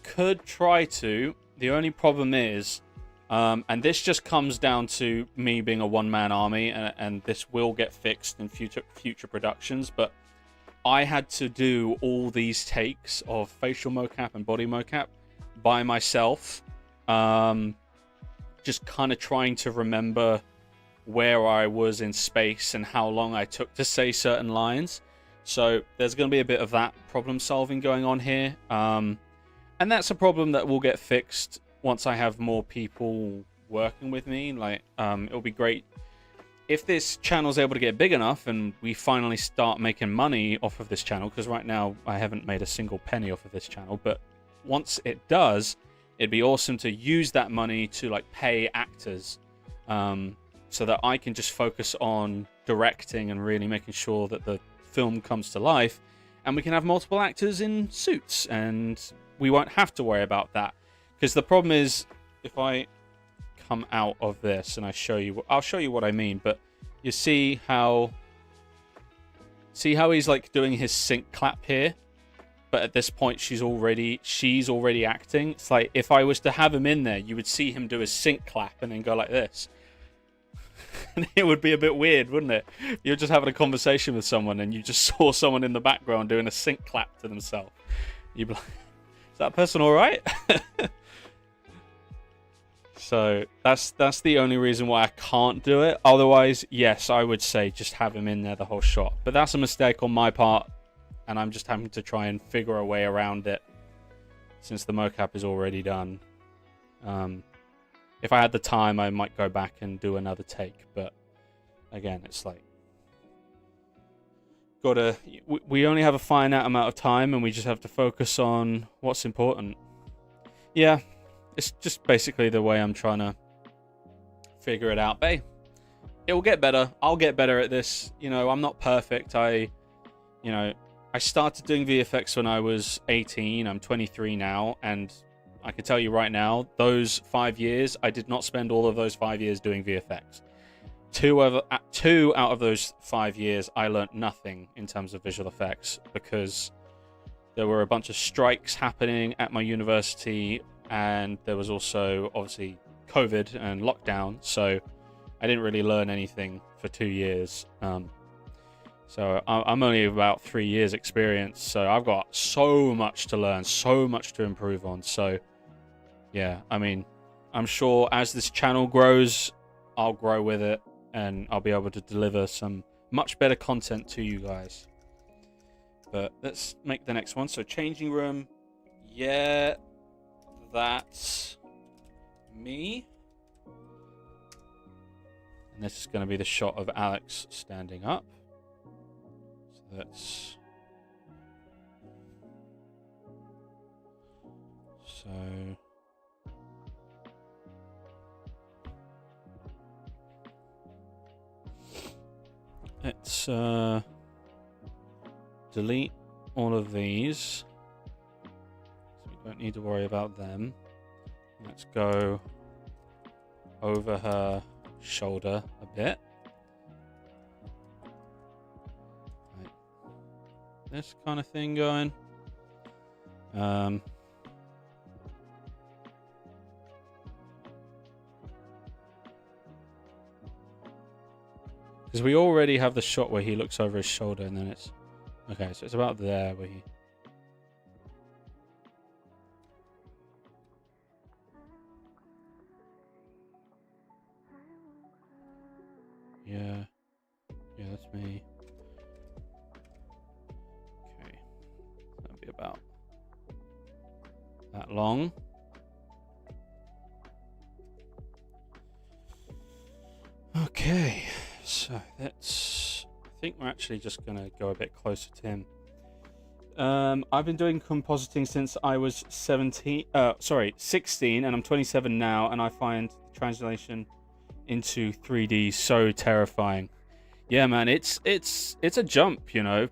Speaker 1: could try to. The only problem is, and this just comes down to me being a one-man army, and this will get fixed in future productions, but I had to do all these takes of facial mocap and body mocap by myself, just kind of trying to remember where I was in space and how long I took to say certain lines. So there's going to be a bit of that problem solving going on here. And that's a problem that will get fixed once I have more people working with me. Like, it'll be great if this channel is able to get big enough and we finally start making money off of this channel, because right now I haven't made a single penny off of this channel. But once it does, it'd be awesome to use that money to like pay actors, so that I can just focus on directing and really making sure that the film comes to life, and we can have multiple actors in suits, and we won't have to worry about that. Because the problem is, if I come out of this and I'll show you what I mean. But you see how he's like doing his sync clap here, but at this point she's already acting. It's like if I was to have him in there, you would see him do his sync clap and then go like this. And it would be a bit weird, wouldn't it? You're just having a conversation with someone and you just saw someone in the background doing a sync clap to themselves. You'd be like, is that person all right? So that's the only reason why I can't do it. Otherwise, yes, I would say just have him in there the whole shot. But that's a mistake on my part, and I'm just having to try and figure a way around it since the mocap is already done. If I had the time, I might go back and do another take. But again, it's like, we only have a finite amount of time, and we just have to focus on what's important. Yeah, it's just basically the way I'm trying to figure it out. But hey, it will get better. I'll get better at this. You know, I'm not perfect. I started doing VFX when I was 18. I'm 23 now, and I can tell you right now, those 5 years, I did not spend all of those 5 years doing VFX. Two out of those 5 years, I learnt nothing in terms of visual effects, because there were a bunch of strikes happening at my university, and there was also obviously COVID and lockdown, so I didn't really learn anything for 2 years. So I'm only about 3 years experience, so I've got so much to learn, so much to improve on. So yeah, I mean, I'm sure as this channel grows, I'll grow with it, and I'll be able to deliver some much better content to you guys. But let's make the next one. So changing room, yeah, that's me. And this is going to be the shot of Alex standing up. So that's... So... Let's delete all of these, so we don't need to worry about them. Let's go over her shoulder a bit, like this kind of thing going. Because we already have the shot where he looks over his shoulder, and then it's... Okay, so it's about there where he... Yeah. Yeah, that's me. Okay. That'll be about that long. Okay. So that's... I think we're actually just going to go a bit closer to him. I've been doing compositing since I was 16, and I'm 27 now, and I find the translation into 3D so terrifying. Yeah, man, it's a jump, you know.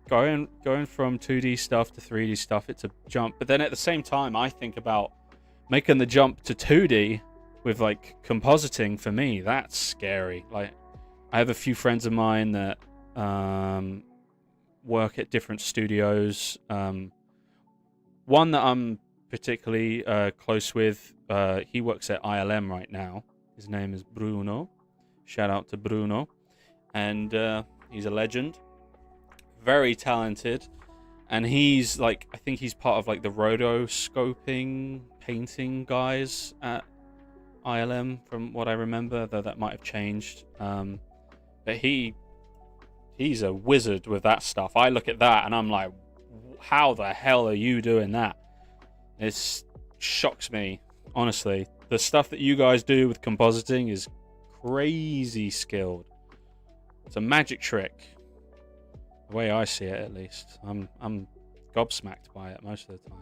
Speaker 1: Going from 2D stuff to 3D stuff, it's a jump. But then at the same time, I think about making the jump to 2D with like compositing, for me, that's scary. Like, I have a few friends of mine that work at different studios. One that I'm particularly close with, he works at ILM right now. His name is Bruno. Shout out to Bruno. And he's a legend. Very talented. And he's like, I think he's part of like the rotoscoping painting guys at ILM, from what I remember, though that might have changed. But he's a wizard with that stuff. I look at that and I'm like, how the hell are you doing that? It shocks me, honestly. The stuff that you guys do with compositing is crazy skilled. It's a magic trick. The way I see it, at least. I'm gobsmacked by it most of the time.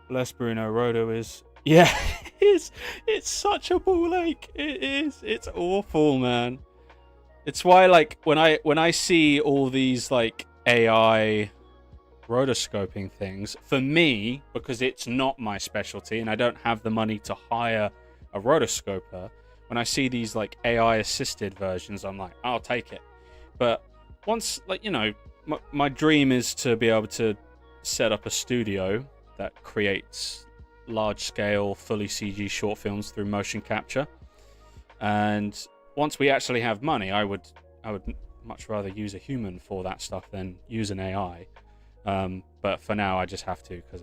Speaker 1: Bless Bruno. Roto is, yeah, it's such a ball ache. It is. It's awful, man. It's why, like, when I see all these like AI rotoscoping things, for me, because it's not my specialty and I don't have the money to hire a rotoscoper, when I see these like AI assisted versions, I'm like, I'll take it. But once, like, you know, my dream is to be able to set up a studio that creates large-scale, fully CG short films through motion capture. And once we actually have money, I would much rather use a human for that stuff than use an AI. But for now, I just have to, because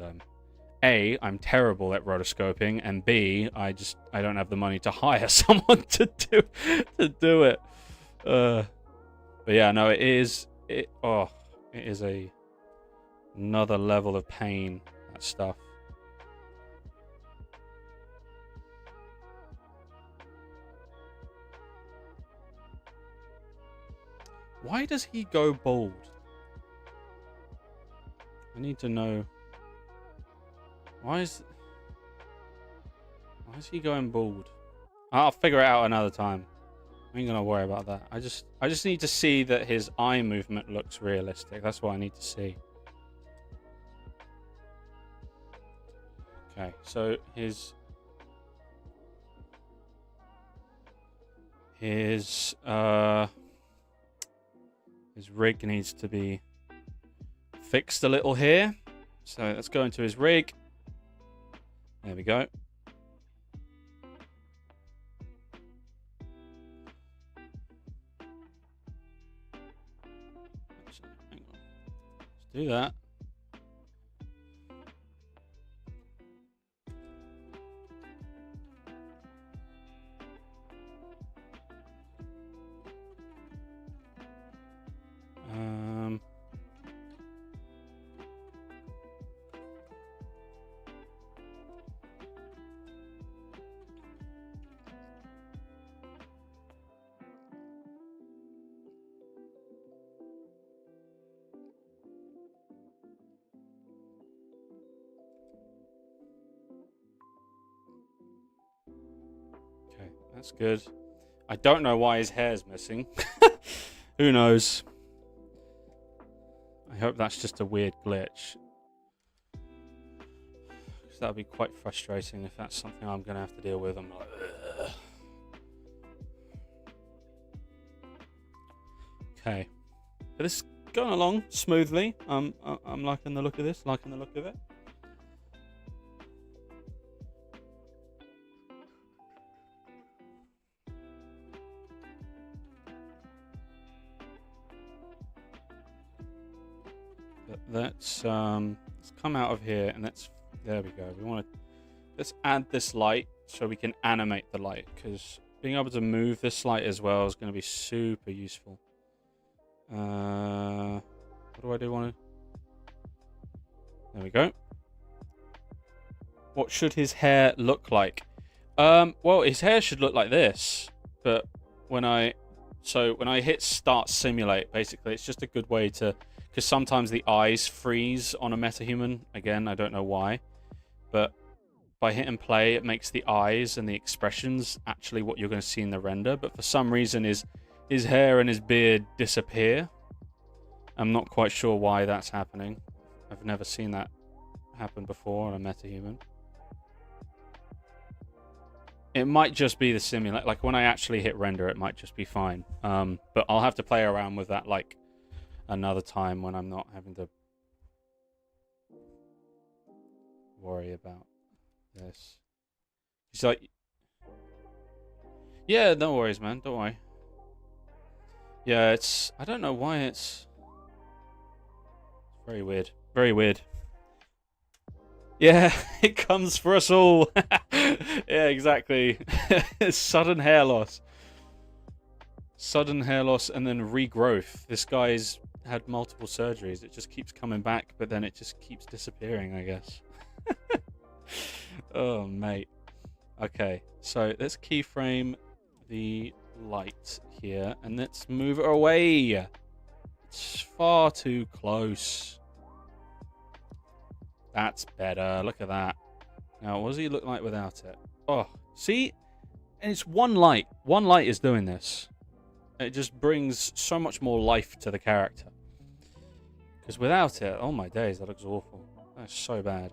Speaker 1: A, I'm terrible at rotoscoping, and B, I don't have the money to hire someone to do it. But yeah, no, it is another level of pain. Stuff. Why does he go bald? I need to know. Why is he going bald? I'll figure it out another time. I ain't gonna worry about that. I just need to see that his eye movement looks realistic. That's what I need to see. Okay, so his rig needs to be fixed a little here. So let's go into his rig. There we go. Hang on. Let's do that. Okay, that's good. I don't know why his hair's missing. Who knows? I hope that's just a weird glitch. Because that would be quite frustrating if that's something I'm going to have to deal with. I'm like, ugh. Okay. But this is going along smoothly. I'm liking the look of this, liking the look of it. Let's come out of here and there we go. Let's add this light so we can animate the light, because being able to move this light as well is going to be super useful. What do I do? There we go. What should his hair look like? Well, his hair should look like this, but when I hit start simulate, basically, it's just a good way to, because sometimes the eyes freeze on a metahuman. Again, I don't know why, but by hit and play, it makes the eyes and the expressions actually what you're going to see in the render. But for some reason, his hair and his beard disappear. I'm not quite sure why that's happening. I've never seen that happen before on a metahuman. It might just be the simulate. Like when I actually hit render, it might just be fine. But I'll have to play around with that like another time when I'm not having to worry about this. He's like, yeah, no worries, man. Don't worry. Yeah, I don't know why it's very weird. Very weird. Yeah, it comes for us all. Yeah, exactly. Sudden hair loss. Sudden hair loss and then regrowth. This guy's had multiple surgeries. It just keeps coming back, but then it just keeps disappearing, I guess. Oh, mate. Okay, so let's keyframe the light here, and let's move it away. It's far too close. That's better. Look at that. Now, what does he look like without it? Oh, see? And it's one light. One light is doing this. It just brings so much more life to the character. Because without it, oh my days, that looks awful. That's so bad.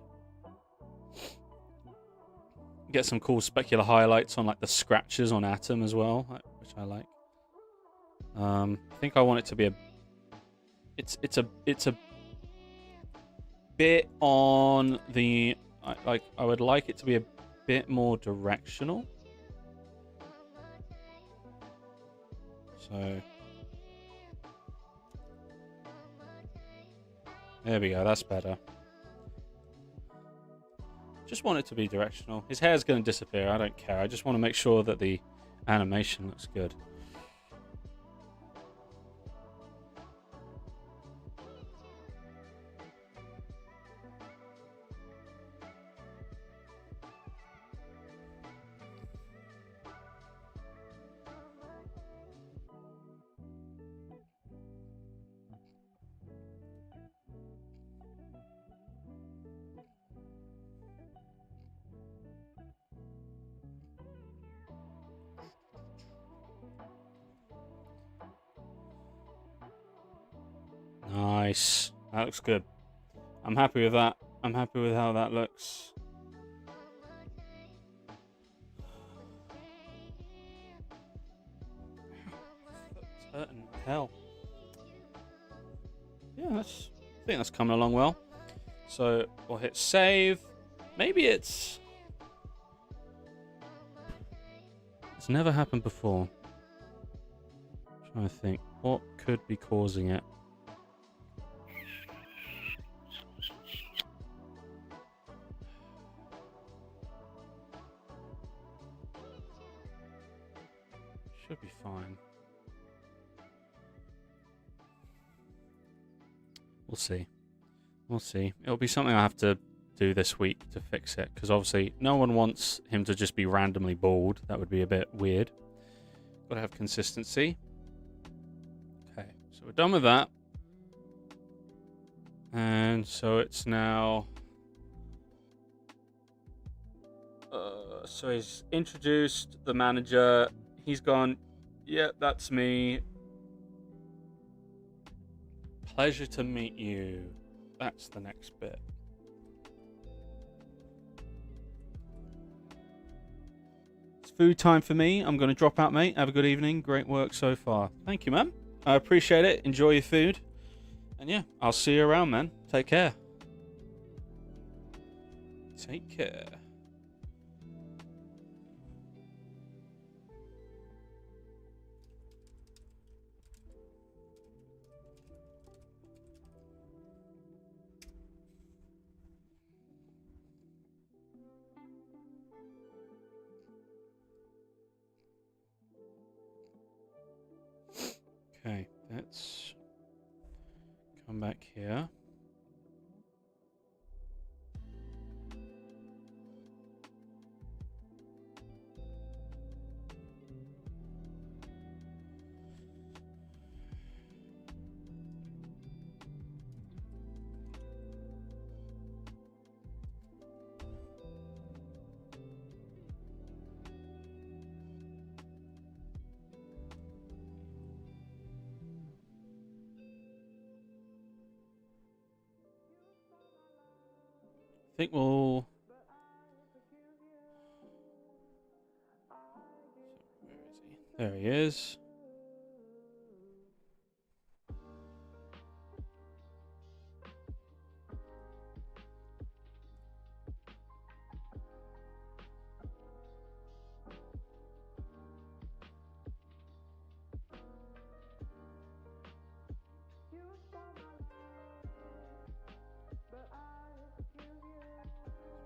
Speaker 1: Get some cool specular highlights on like the scratches on Atom as well, which I like. I think I want it to be a. It's a bit on the I would like it to be a bit more directional. So there we go. That's better. Just want it to be directional. His hair's going to disappear. I don't care. I just want to make sure that the animation looks good. Nice. That looks good. I'm happy with that. I'm happy with how that looks. That's hurting hell. Yeah, I think that's coming along well. So we'll hit save. Maybe it's never happened before. I'm trying to think what could be causing it. Should be fine. We'll see. We'll see. It'll be something I have to do this week to fix it, because obviously no one wants him to just be randomly bald. That would be a bit weird. Got to have consistency. Okay, so we're done with that. And so it's now... so he's introduced the manager. He's gone, yeah, that's me. Pleasure to meet you. That's the next bit. It's food time for me. I'm going to drop out, mate. Have a good evening. Great work so far. Thank you, man. I appreciate it. Enjoy your food. And yeah, I'll see you around, man. Take care. Take care. Okay, let's come back here. think we'll... Where is he? There he is.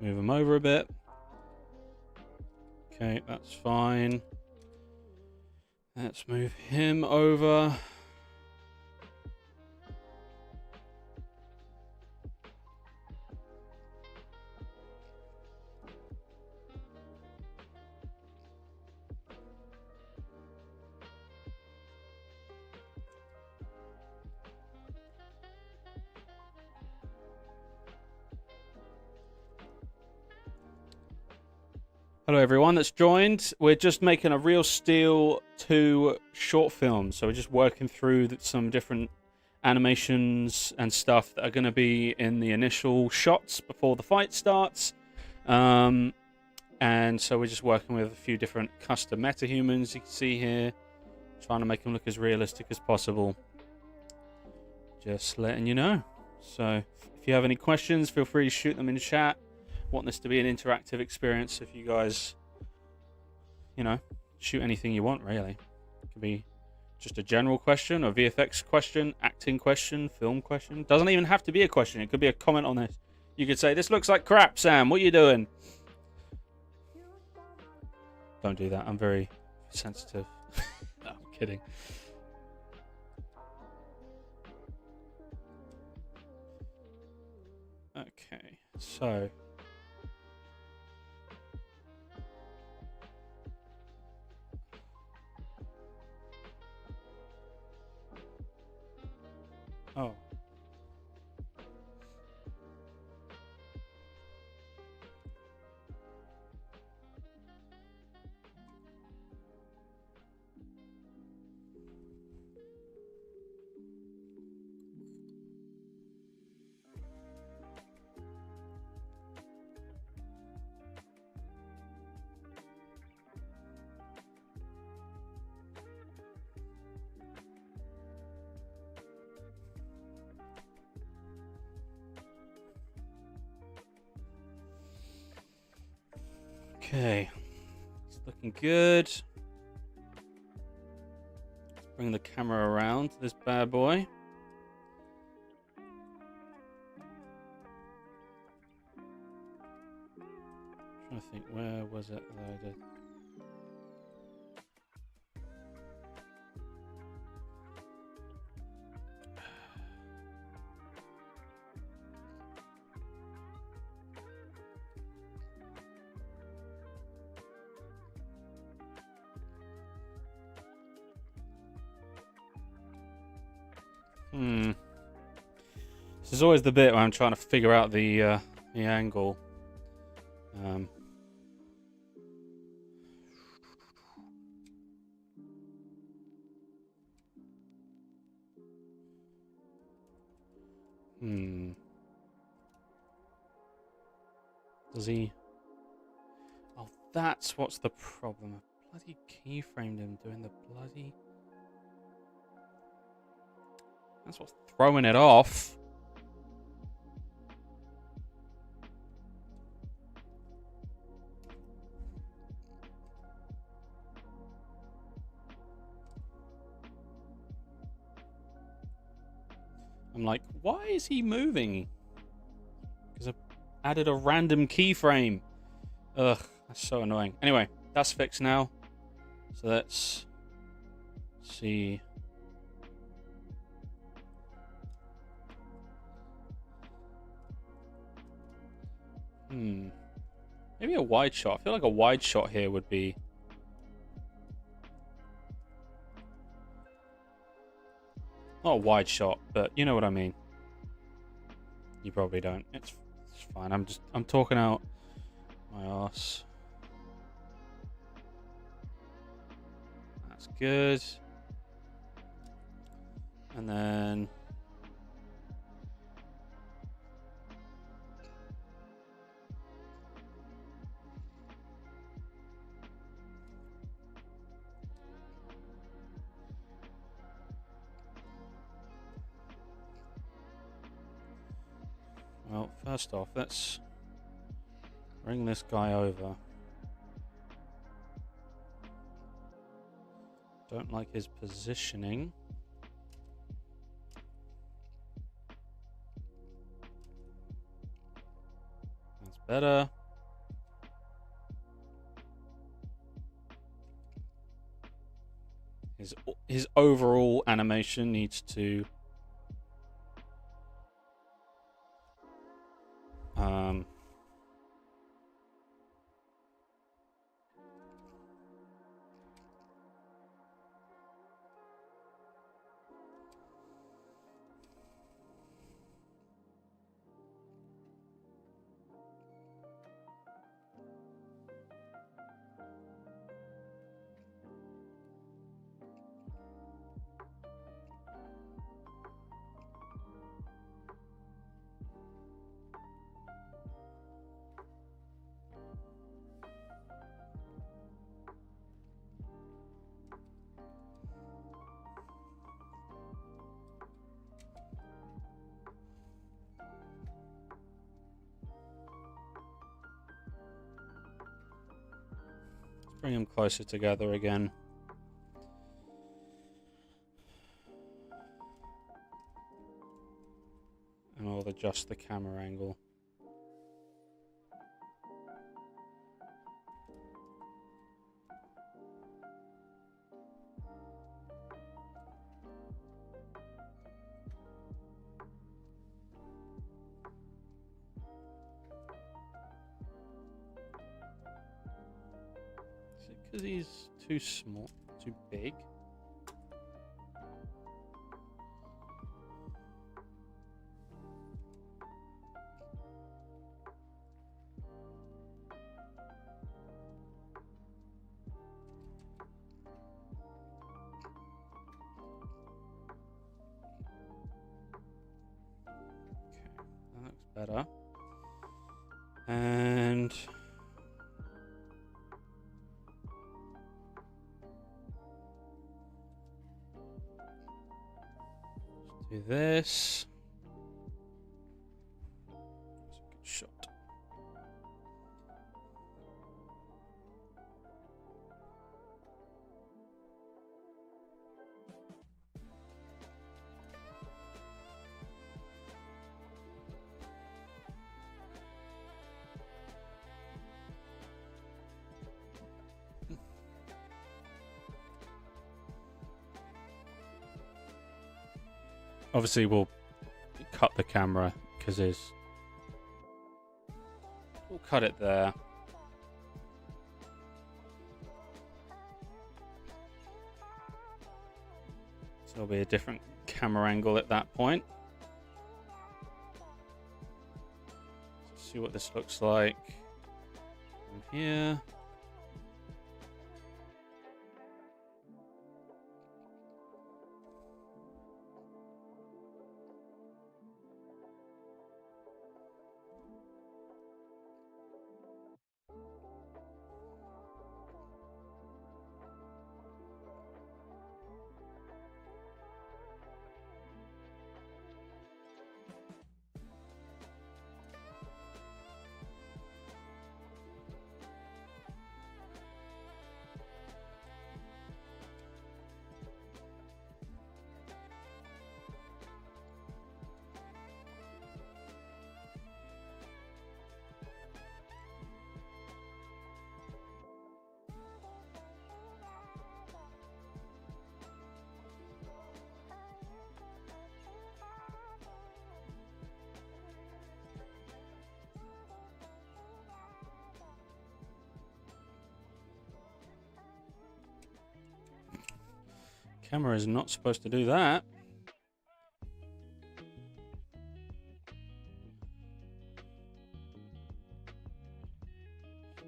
Speaker 1: Move him over a bit. Okay, that's fine. Let's move him over. Hello everyone that's joined. We're just making a Real Steel 2 short film. So we're just working through some different animations and stuff that are going to be in the initial shots before the fight starts. And so we're just working with a few different custom metahumans you can see here. Trying to make them look as realistic as possible. Just letting you know. So if you have any questions, feel free to shoot them in chat. Want this to be an interactive experience. If you guys, you know, shoot anything you want, really. It could be just a general question, a VFX question, acting question, film question. Doesn't even have to be a question. It could be a comment on this. You could say, "This looks like crap, Sam. What are you doing?" Don't do that. I'm very sensitive. No, I'm kidding. Okay, so... Oh. Okay, it's looking good. Let's bring the camera around to this bad boy. I'm trying to think, where was it that I did? This is always the bit where I'm trying to figure out the angle. Does he? Oh, that's what's the problem. I bloody keyframed him doing the bloody... That's what's throwing it off. I'm like, why is he moving? Because I added a random keyframe. Ugh, that's so annoying. Anyway, that's fixed now. So let's see. Maybe a wide shot. I feel like a wide shot here would be... Not a wide shot, but you know what I mean. You probably don't. It's fine. I'm talking out my arse. That's good. And then... Well, first off, let's bring this guy over. Don't like his positioning. That's better. His overall animation needs to bring them closer together again. And I'll adjust the camera angle. Is it because he's too small, too big? Better. And let's do this. That's a good shot. Obviously, we'll cut the camera because we'll cut it there. So there'll be a different camera angle at that point. Let's see what this looks like from here. Camera is not supposed to do that.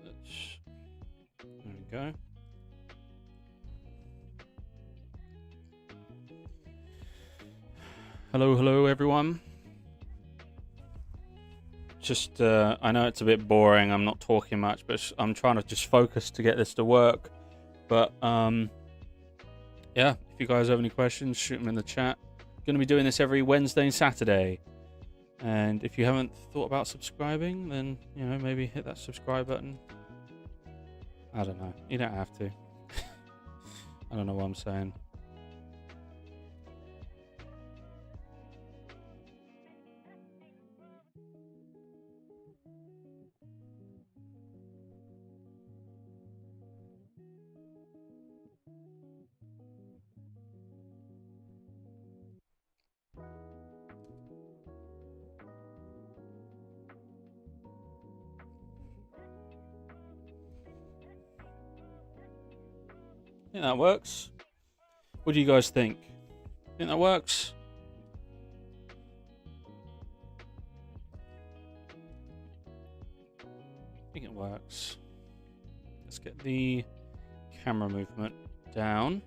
Speaker 1: There we go. Hello everyone. Just I know it's a bit boring, I'm not talking much, but I'm trying to just focus to get this to work. But yeah, if you guys have any questions, shoot them in the chat. Going to be doing this every Wednesday and Saturday. And if you haven't thought about subscribing, then, you know, maybe hit that subscribe button. I don't know. You don't have to. I don't know what I'm saying. I think that works. What do you guys think? Think that works? I think it works. Let's get the camera movement down.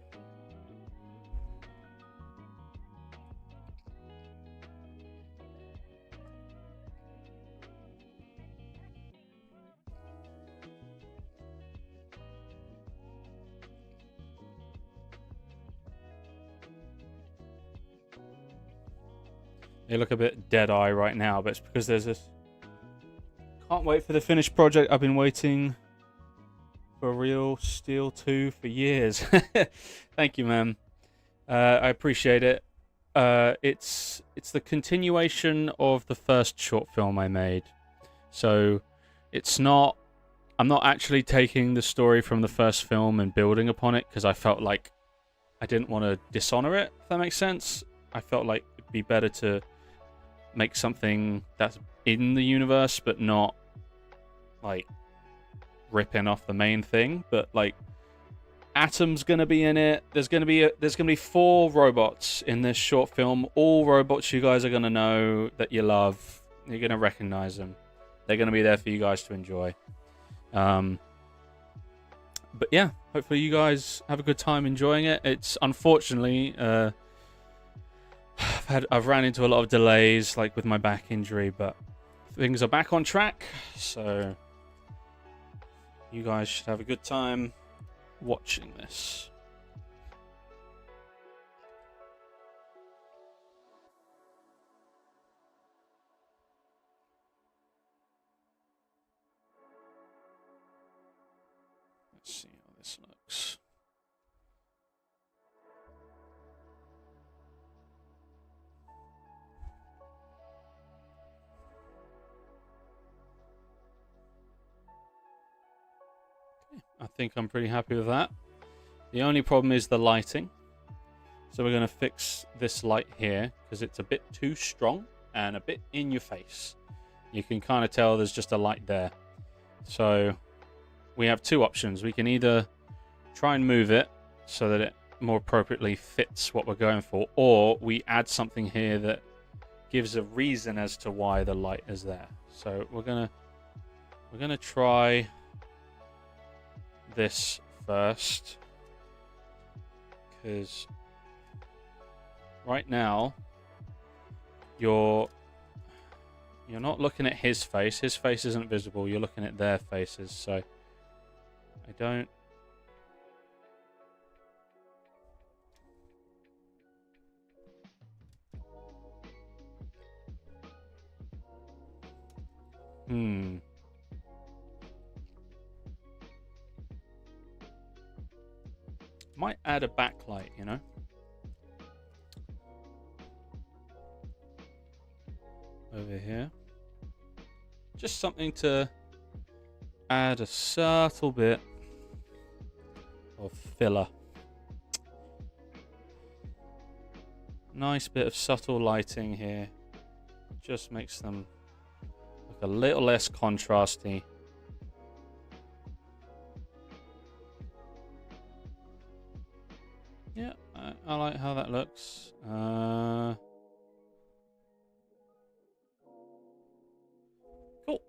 Speaker 1: They look a bit dead-eye right now, but it's because there's this... Can't wait for the finished project. I've been waiting for Real Steel 2 for years. Thank you, man. I appreciate it. It's the continuation of the first short film I made. So it's not... I'm not actually taking the story from the first film and building upon it, because I felt like I didn't want to dishonor it, if that makes sense. I felt like it'd be better to make something that's in the universe, but not like ripping off the main thing. But like, Atom's gonna be in it. There's gonna be 4 robots in this short film. All robots you guys are gonna know, that you love. You're gonna recognize them. They're gonna be there for you guys to enjoy. But yeah, hopefully you guys have a good time enjoying it. It's unfortunately I've ran into a lot of delays, like with my back injury, but things are back on track, so you guys should have a good time watching this. Let's see how this looks. I think I'm pretty happy with that. The only problem is the lighting. So we're going to fix this light here, because it's a bit too strong and a bit in your face. You can kind of tell there's just a light there. So we have 2 options. We can either try and move it so that it more appropriately fits what we're going for, or we add something here that gives a reason as to why the light is there. So we're gonna try this first, because right now you're not looking at his face. His face isn't visible. You're looking at their faces. So I don't... Might add a backlight, you know? Over here. Just something to add a subtle bit of filler. Nice bit of subtle lighting here. Just makes them look a little less contrasty. Yeah, I like how that looks. Cool.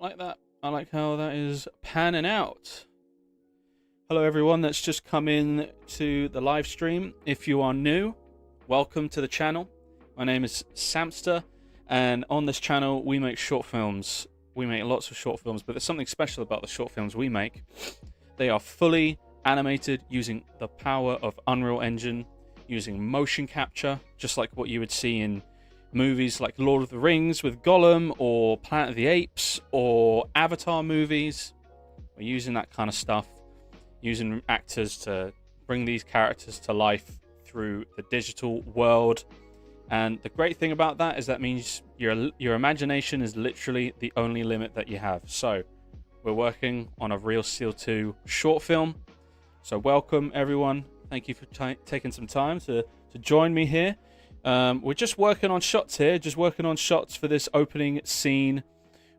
Speaker 1: Like that. I like how that is panning out. Hello everyone that's just come in to the live stream. If you are new, welcome to the channel. My name is Samster, and on this channel we make short films. We make lots of short films, but there's something special about the short films we make. They are fully animated using the power of Unreal Engine, using motion capture, just like what you would see in movies like Lord of the Rings with Gollum, or Planet of the Apes, or Avatar movies. We're using that kind of stuff, using actors to bring these characters to life through the digital world. And the great thing about that is that means your imagination is literally the only limit that you have. So we're working on a Real Steel 2 short film. So welcome, everyone. Thank you for taking some time to join me here. We're just working on shots here, just working on shots for this opening scene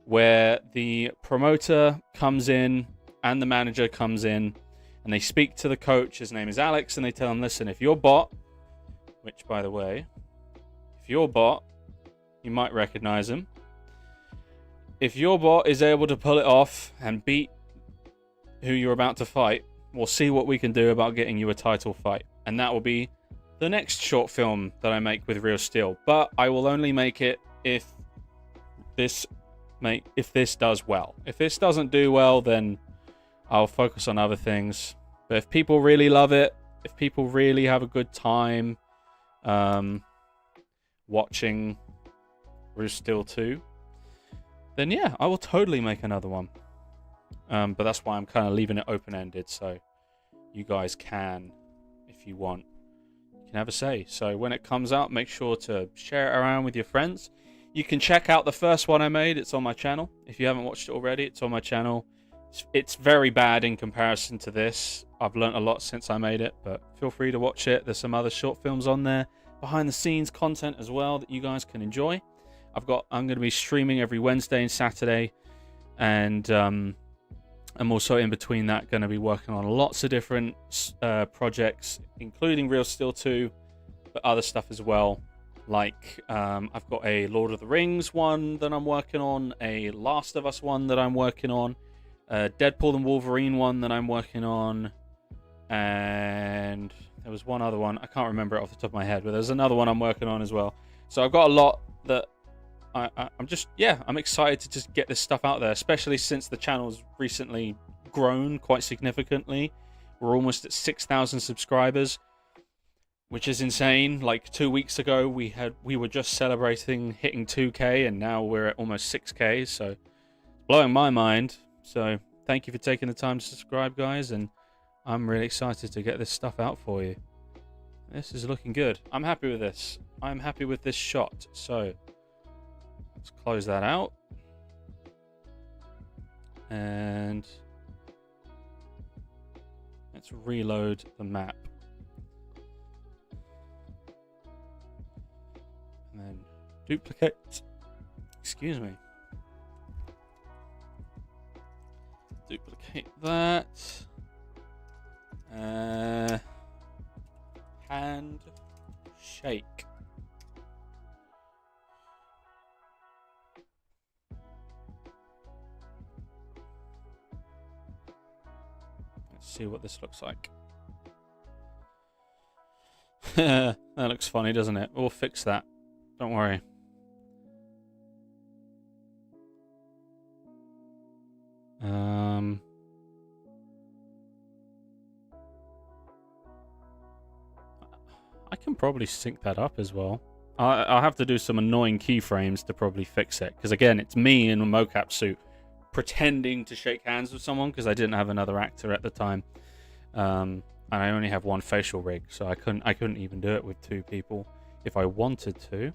Speaker 1: where the promoter comes in and the manager comes in, and they speak to the coach. His name is Alex, and they tell him, listen, if your bot, which, by the way, if your bot, you might recognize him. If your bot is able to pull it off and beat who you're about to fight, we'll see what we can do about getting you a title fight. And that will be the next short film that I make with Real Steel. But I will only make it if this does well. If this doesn't do well, then I'll focus on other things. But if people really love it, if people really have a good time watching Real Steel 2, then yeah, I will totally make another one. But that's why I'm kind of leaving it open-ended, so you guys can, if you want, you can have a say. So when it comes out, make sure to share it around with your friends. You can check out the first one I made. It's on my channel. If you haven't watched it already, it's on my channel. It's very bad in comparison to this. I've learned a lot since I made it, but feel free to watch it. There's some other short films on there, behind the scenes content as well that you guys can enjoy. I'm going to be streaming every Wednesday and Saturday, and I'm also in between that going to be working on lots of different projects, including Real Steel 2, but other stuff as well. Like I've got a Lord of the Rings one that I'm working on, a Last of Us one that I'm working on, a Deadpool and Wolverine one that I'm working on, and there was one other one. I can't remember it off the top of my head, but there's another one I'm working on as well. So I've got a lot that I'm excited to just get this stuff out there, especially since the channel's recently grown quite significantly. We're almost at 6,000 subscribers, which is insane. Like 2 weeks ago, we were just celebrating hitting 2K, and now we're at almost 6K. So blowing my mind. So thank you for taking the time to subscribe, guys, and I'm really excited to get this stuff out for you. This is looking good. I'm happy with this. I'm happy with this shot. So let's close that out. And let's reload the map. And then duplicate. Excuse me. Duplicate that. Handshake. Let's see what this looks like. That looks funny, doesn't it? We'll fix that. Don't worry. I can probably sync that up as well. I'll have to do some annoying keyframes to probably fix it, because again, it's me in a mocap suit pretending to shake hands with someone because I didn't have another actor at the time, and I only have one facial rig, so I couldn't even do it with two people if I wanted to.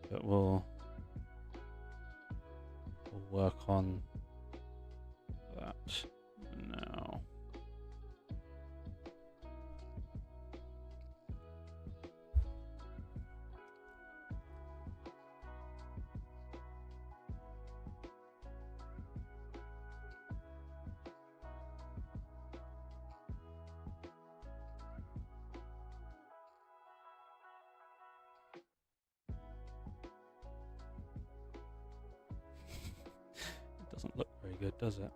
Speaker 1: But we'll work on that now. Doesn't look very good, does it?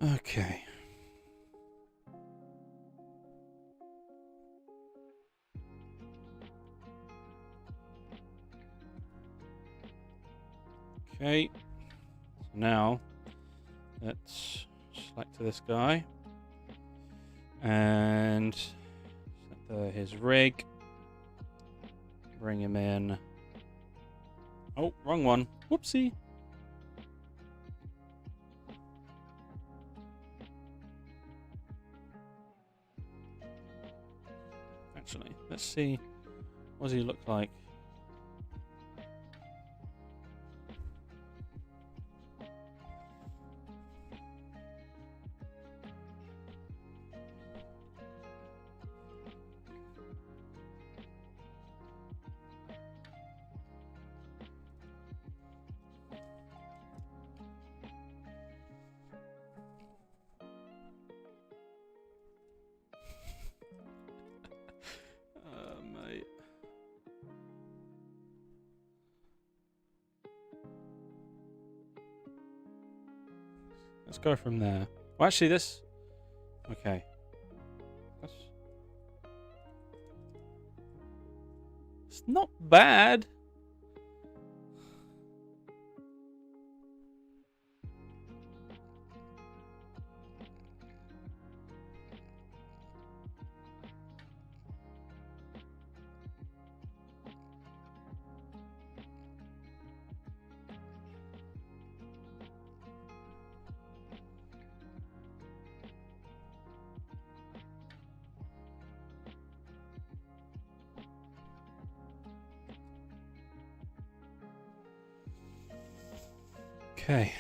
Speaker 1: Okay. Okay. So now let's select this guy and set his rig. Bring him in. Oh, wrong one. Whoopsie. Actually, let's see. What does he look like? Mate. Let's go from there. Well, actually, this... Okay. It's not bad. Okay.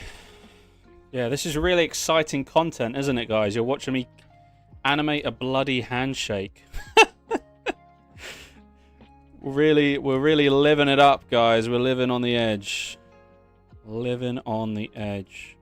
Speaker 1: Yeah, this is really exciting content, isn't it, guys? You're watching me animate a bloody handshake. We're really living it up, guys. We're living on the edge. Living on the edge.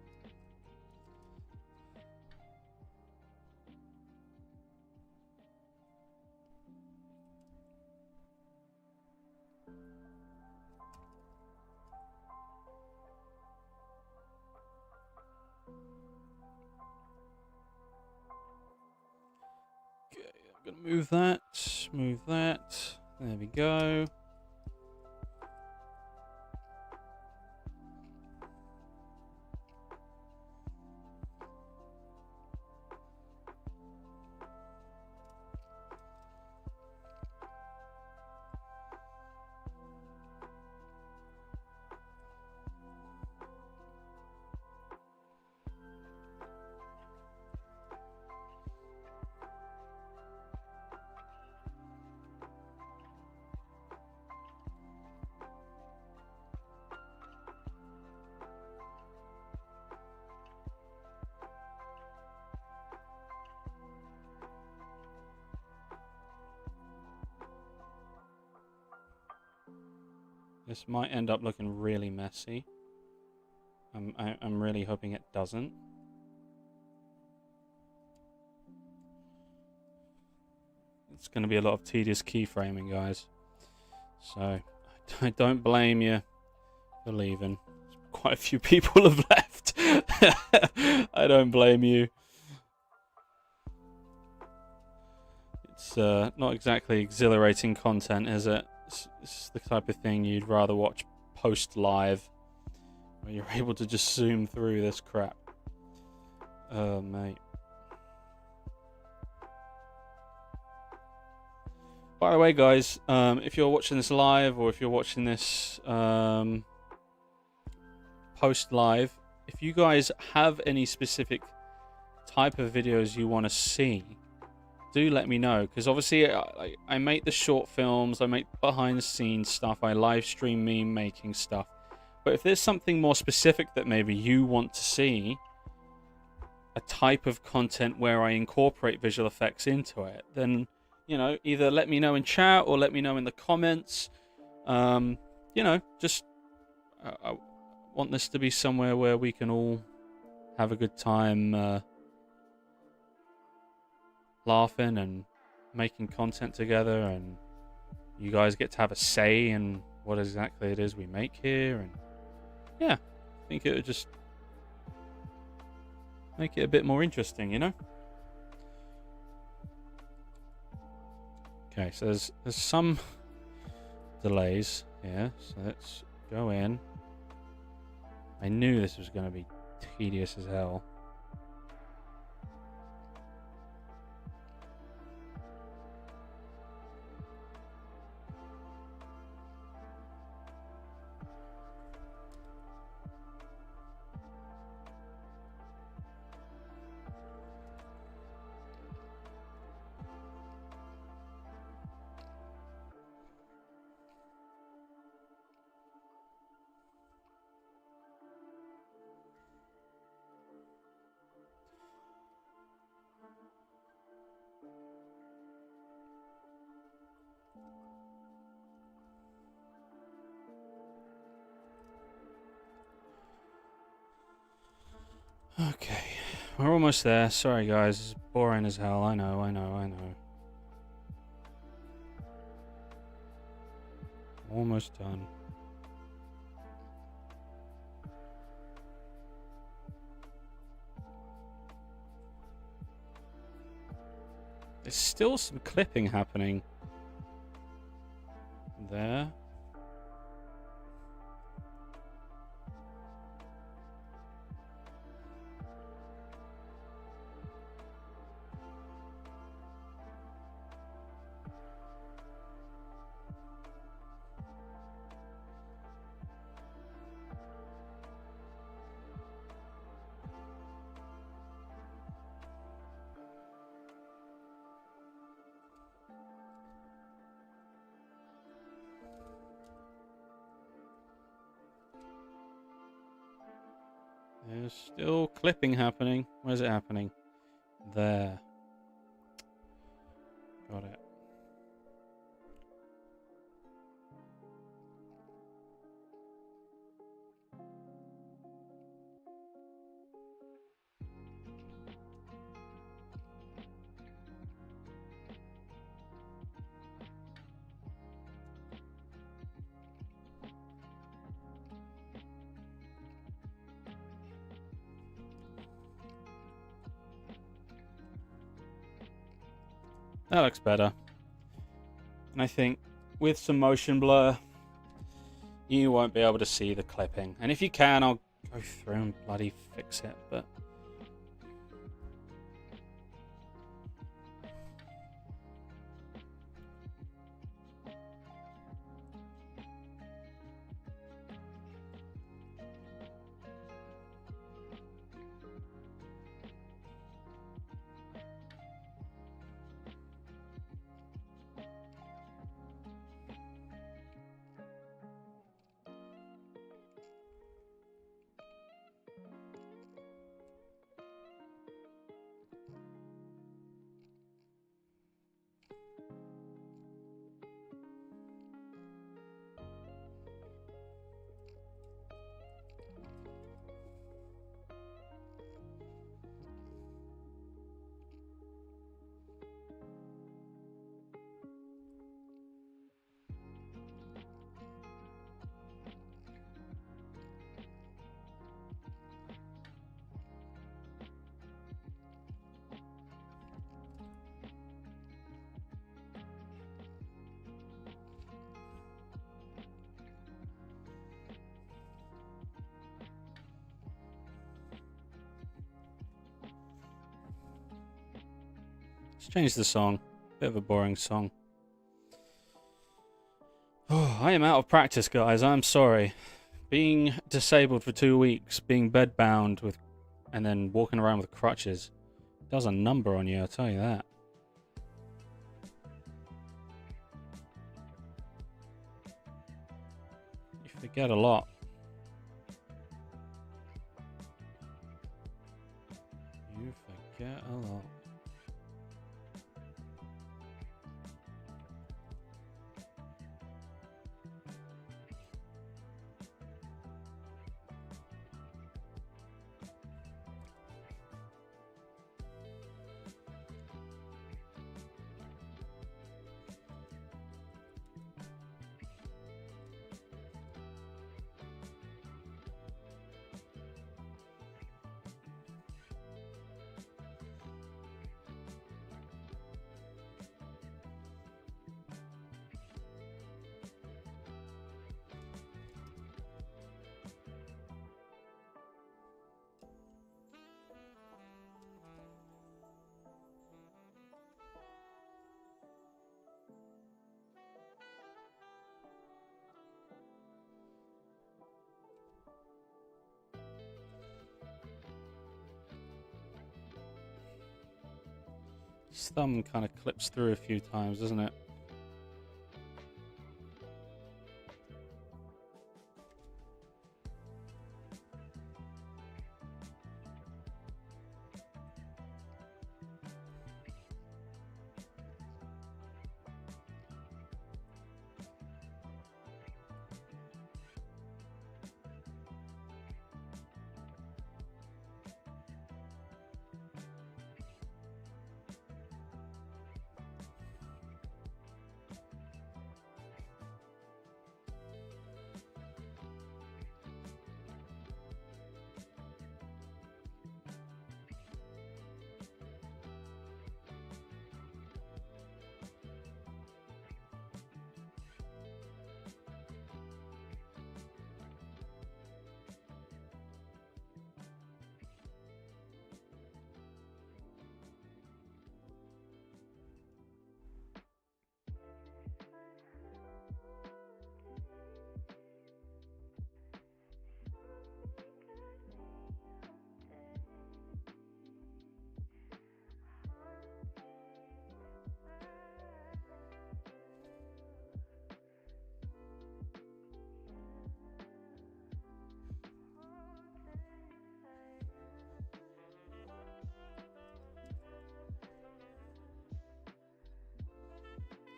Speaker 1: I'm gonna move that. Move that. There we go. This might end up looking really messy. I'm really hoping it doesn't. It's going to be a lot of tedious keyframing, guys. So I don't blame you for leaving. Quite a few people have left. I don't blame you. It's not exactly exhilarating content, is it? It's the type of thing you'd rather watch post live, where you're able to just zoom through this crap. Oh, mate. By the way, guys, if you're watching this live or if you're watching this post live, if you guys have any specific type of videos you want to see, do let me know, because obviously I make the short films, I make behind the scenes stuff, I live stream meme making stuff. But if there's something more specific that maybe you want to see, a type of content where I incorporate visual effects into it, then, you know, either let me know in chat or let me know in the comments. You know, just I want this to be somewhere where we can all have a good time laughing and making content together, and you guys get to have a say in what exactly it is we make here. And yeah, I think it would just make it a bit more interesting, you know? Okay, so there's some delays here, so let's go in. I knew this was going to be tedious as hell. Okay, we're almost there. Sorry guys, it's boring as hell. I know. Almost done. There's still some clipping happening there. There's still clipping happening. Where's it happening? There. Got it. That looks better. And I think with some motion blur, you won't be able to see the clipping. And if you can, I'll go through and bloody fix it, but... Let's change the song. Bit of a boring song. Oh, I am out of practice, guys. I'm sorry. Being disabled for 2 weeks, being bedbound with, and then walking around with crutches, does a number on you, I'll tell you that. You forget a lot. You forget a lot. His thumb kind of clips through a few times, doesn't it?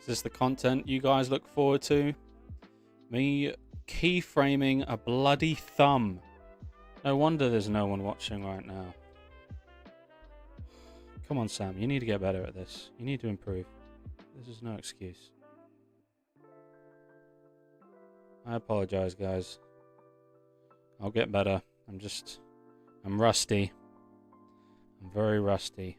Speaker 1: Is this the content you guys look forward to? Me keyframing a bloody thumb. No wonder there's no one watching right now. Come on, Sam. You need to get better at this. You need to improve. This is no excuse. I apologize, guys. I'll get better. I'm rusty. I'm very rusty.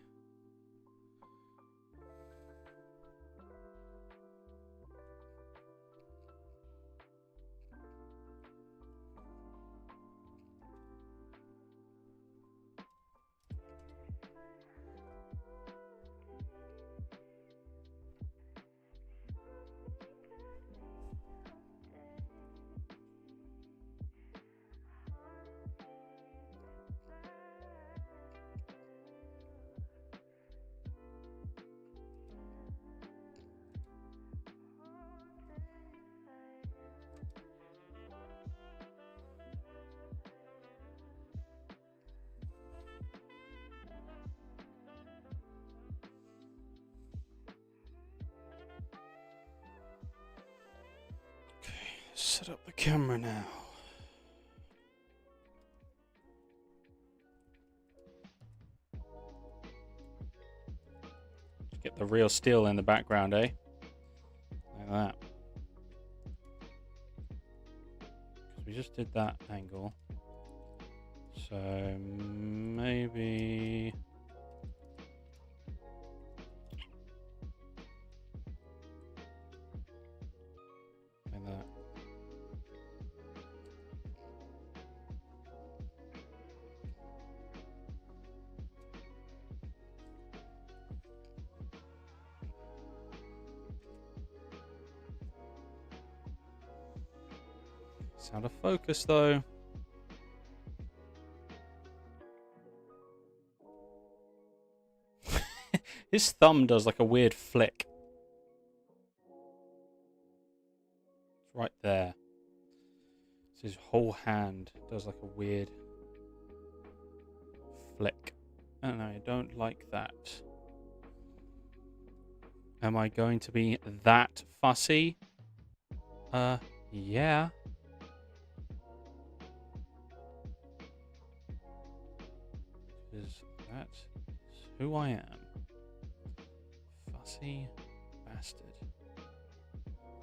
Speaker 1: Set up the camera now. Get the real steel in the background, eh? Like that. Because we just did that angle. So maybe... like that. It's out of focus though. His thumb does like a weird flick. It's right there. So his whole hand does like a weird flick. And I don't like that. Am I going to be that fussy? Yeah. Because that is who I am. Fussy bastard.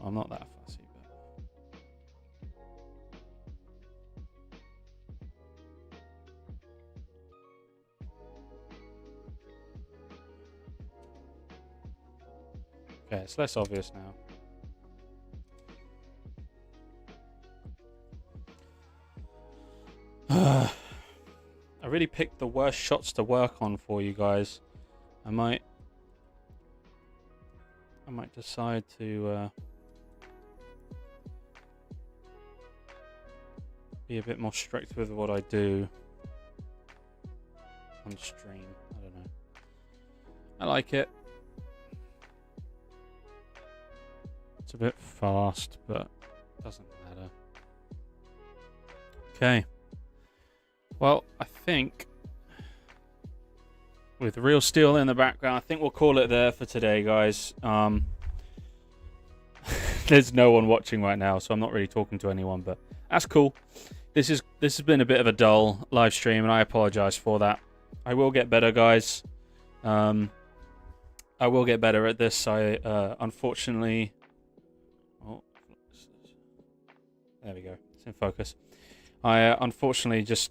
Speaker 1: Well, I'm not that fussy, but... okay, it's less obvious now. I really picked the worst shots to work on for you guys. I might decide to be a bit more strict with what I do on stream. I don't know. I like it. It's a bit fast, but it doesn't matter. Okay. Well, I think with real steel in the background, I think we'll call it there for today, guys. There's no one watching right now, so I'm not really talking to anyone, but that's cool. This has been a bit of a dull live stream, and I apologize for that. I will get better, guys. I will get better at this. I unfortunately... oh, there we go. It's in focus. I unfortunately just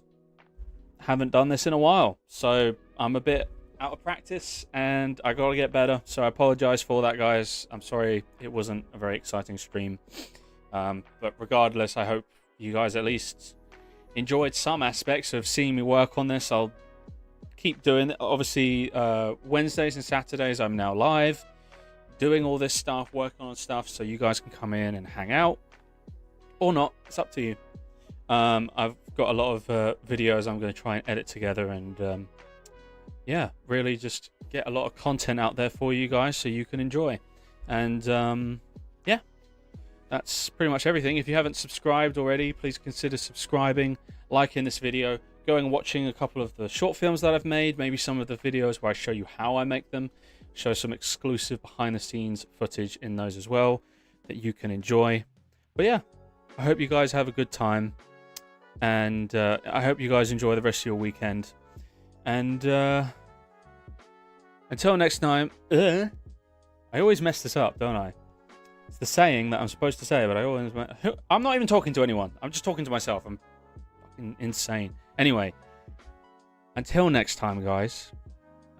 Speaker 1: haven't done this in a while, so I'm a bit out of practice and I gotta get better, so I apologize for that, guys. I'm sorry it wasn't a very exciting stream, but regardless, I hope you guys at least enjoyed some aspects of seeing me work on this. I'll keep doing it. Obviously, Wednesdays and Saturdays I'm now live doing all this stuff, working on stuff, so you guys can come in and hang out or not. It's up to you. I've got a lot of videos I'm going to try and edit together, and yeah, really just get a lot of content out there for you guys so you can enjoy. And yeah, that's pretty much everything. If you haven't subscribed already, please consider subscribing, liking this video, going and watching a couple of the short films that I've made, maybe some of the videos where I show you how I make them. show some exclusive behind the scenes footage in those as well that you can enjoy. But yeah, I hope you guys have a good time, and I hope you guys enjoy the rest of your weekend. And until next time, I always mess this up, don't I? It's the saying that I'm supposed to say, but I'm not even talking to anyone. I'm just talking to myself. I'm fucking insane. Anyway, until next time, guys.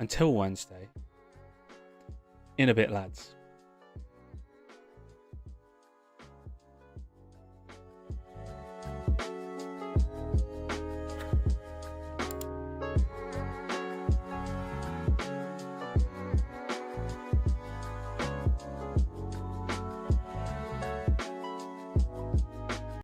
Speaker 1: Until Wednesday. In a bit, lads.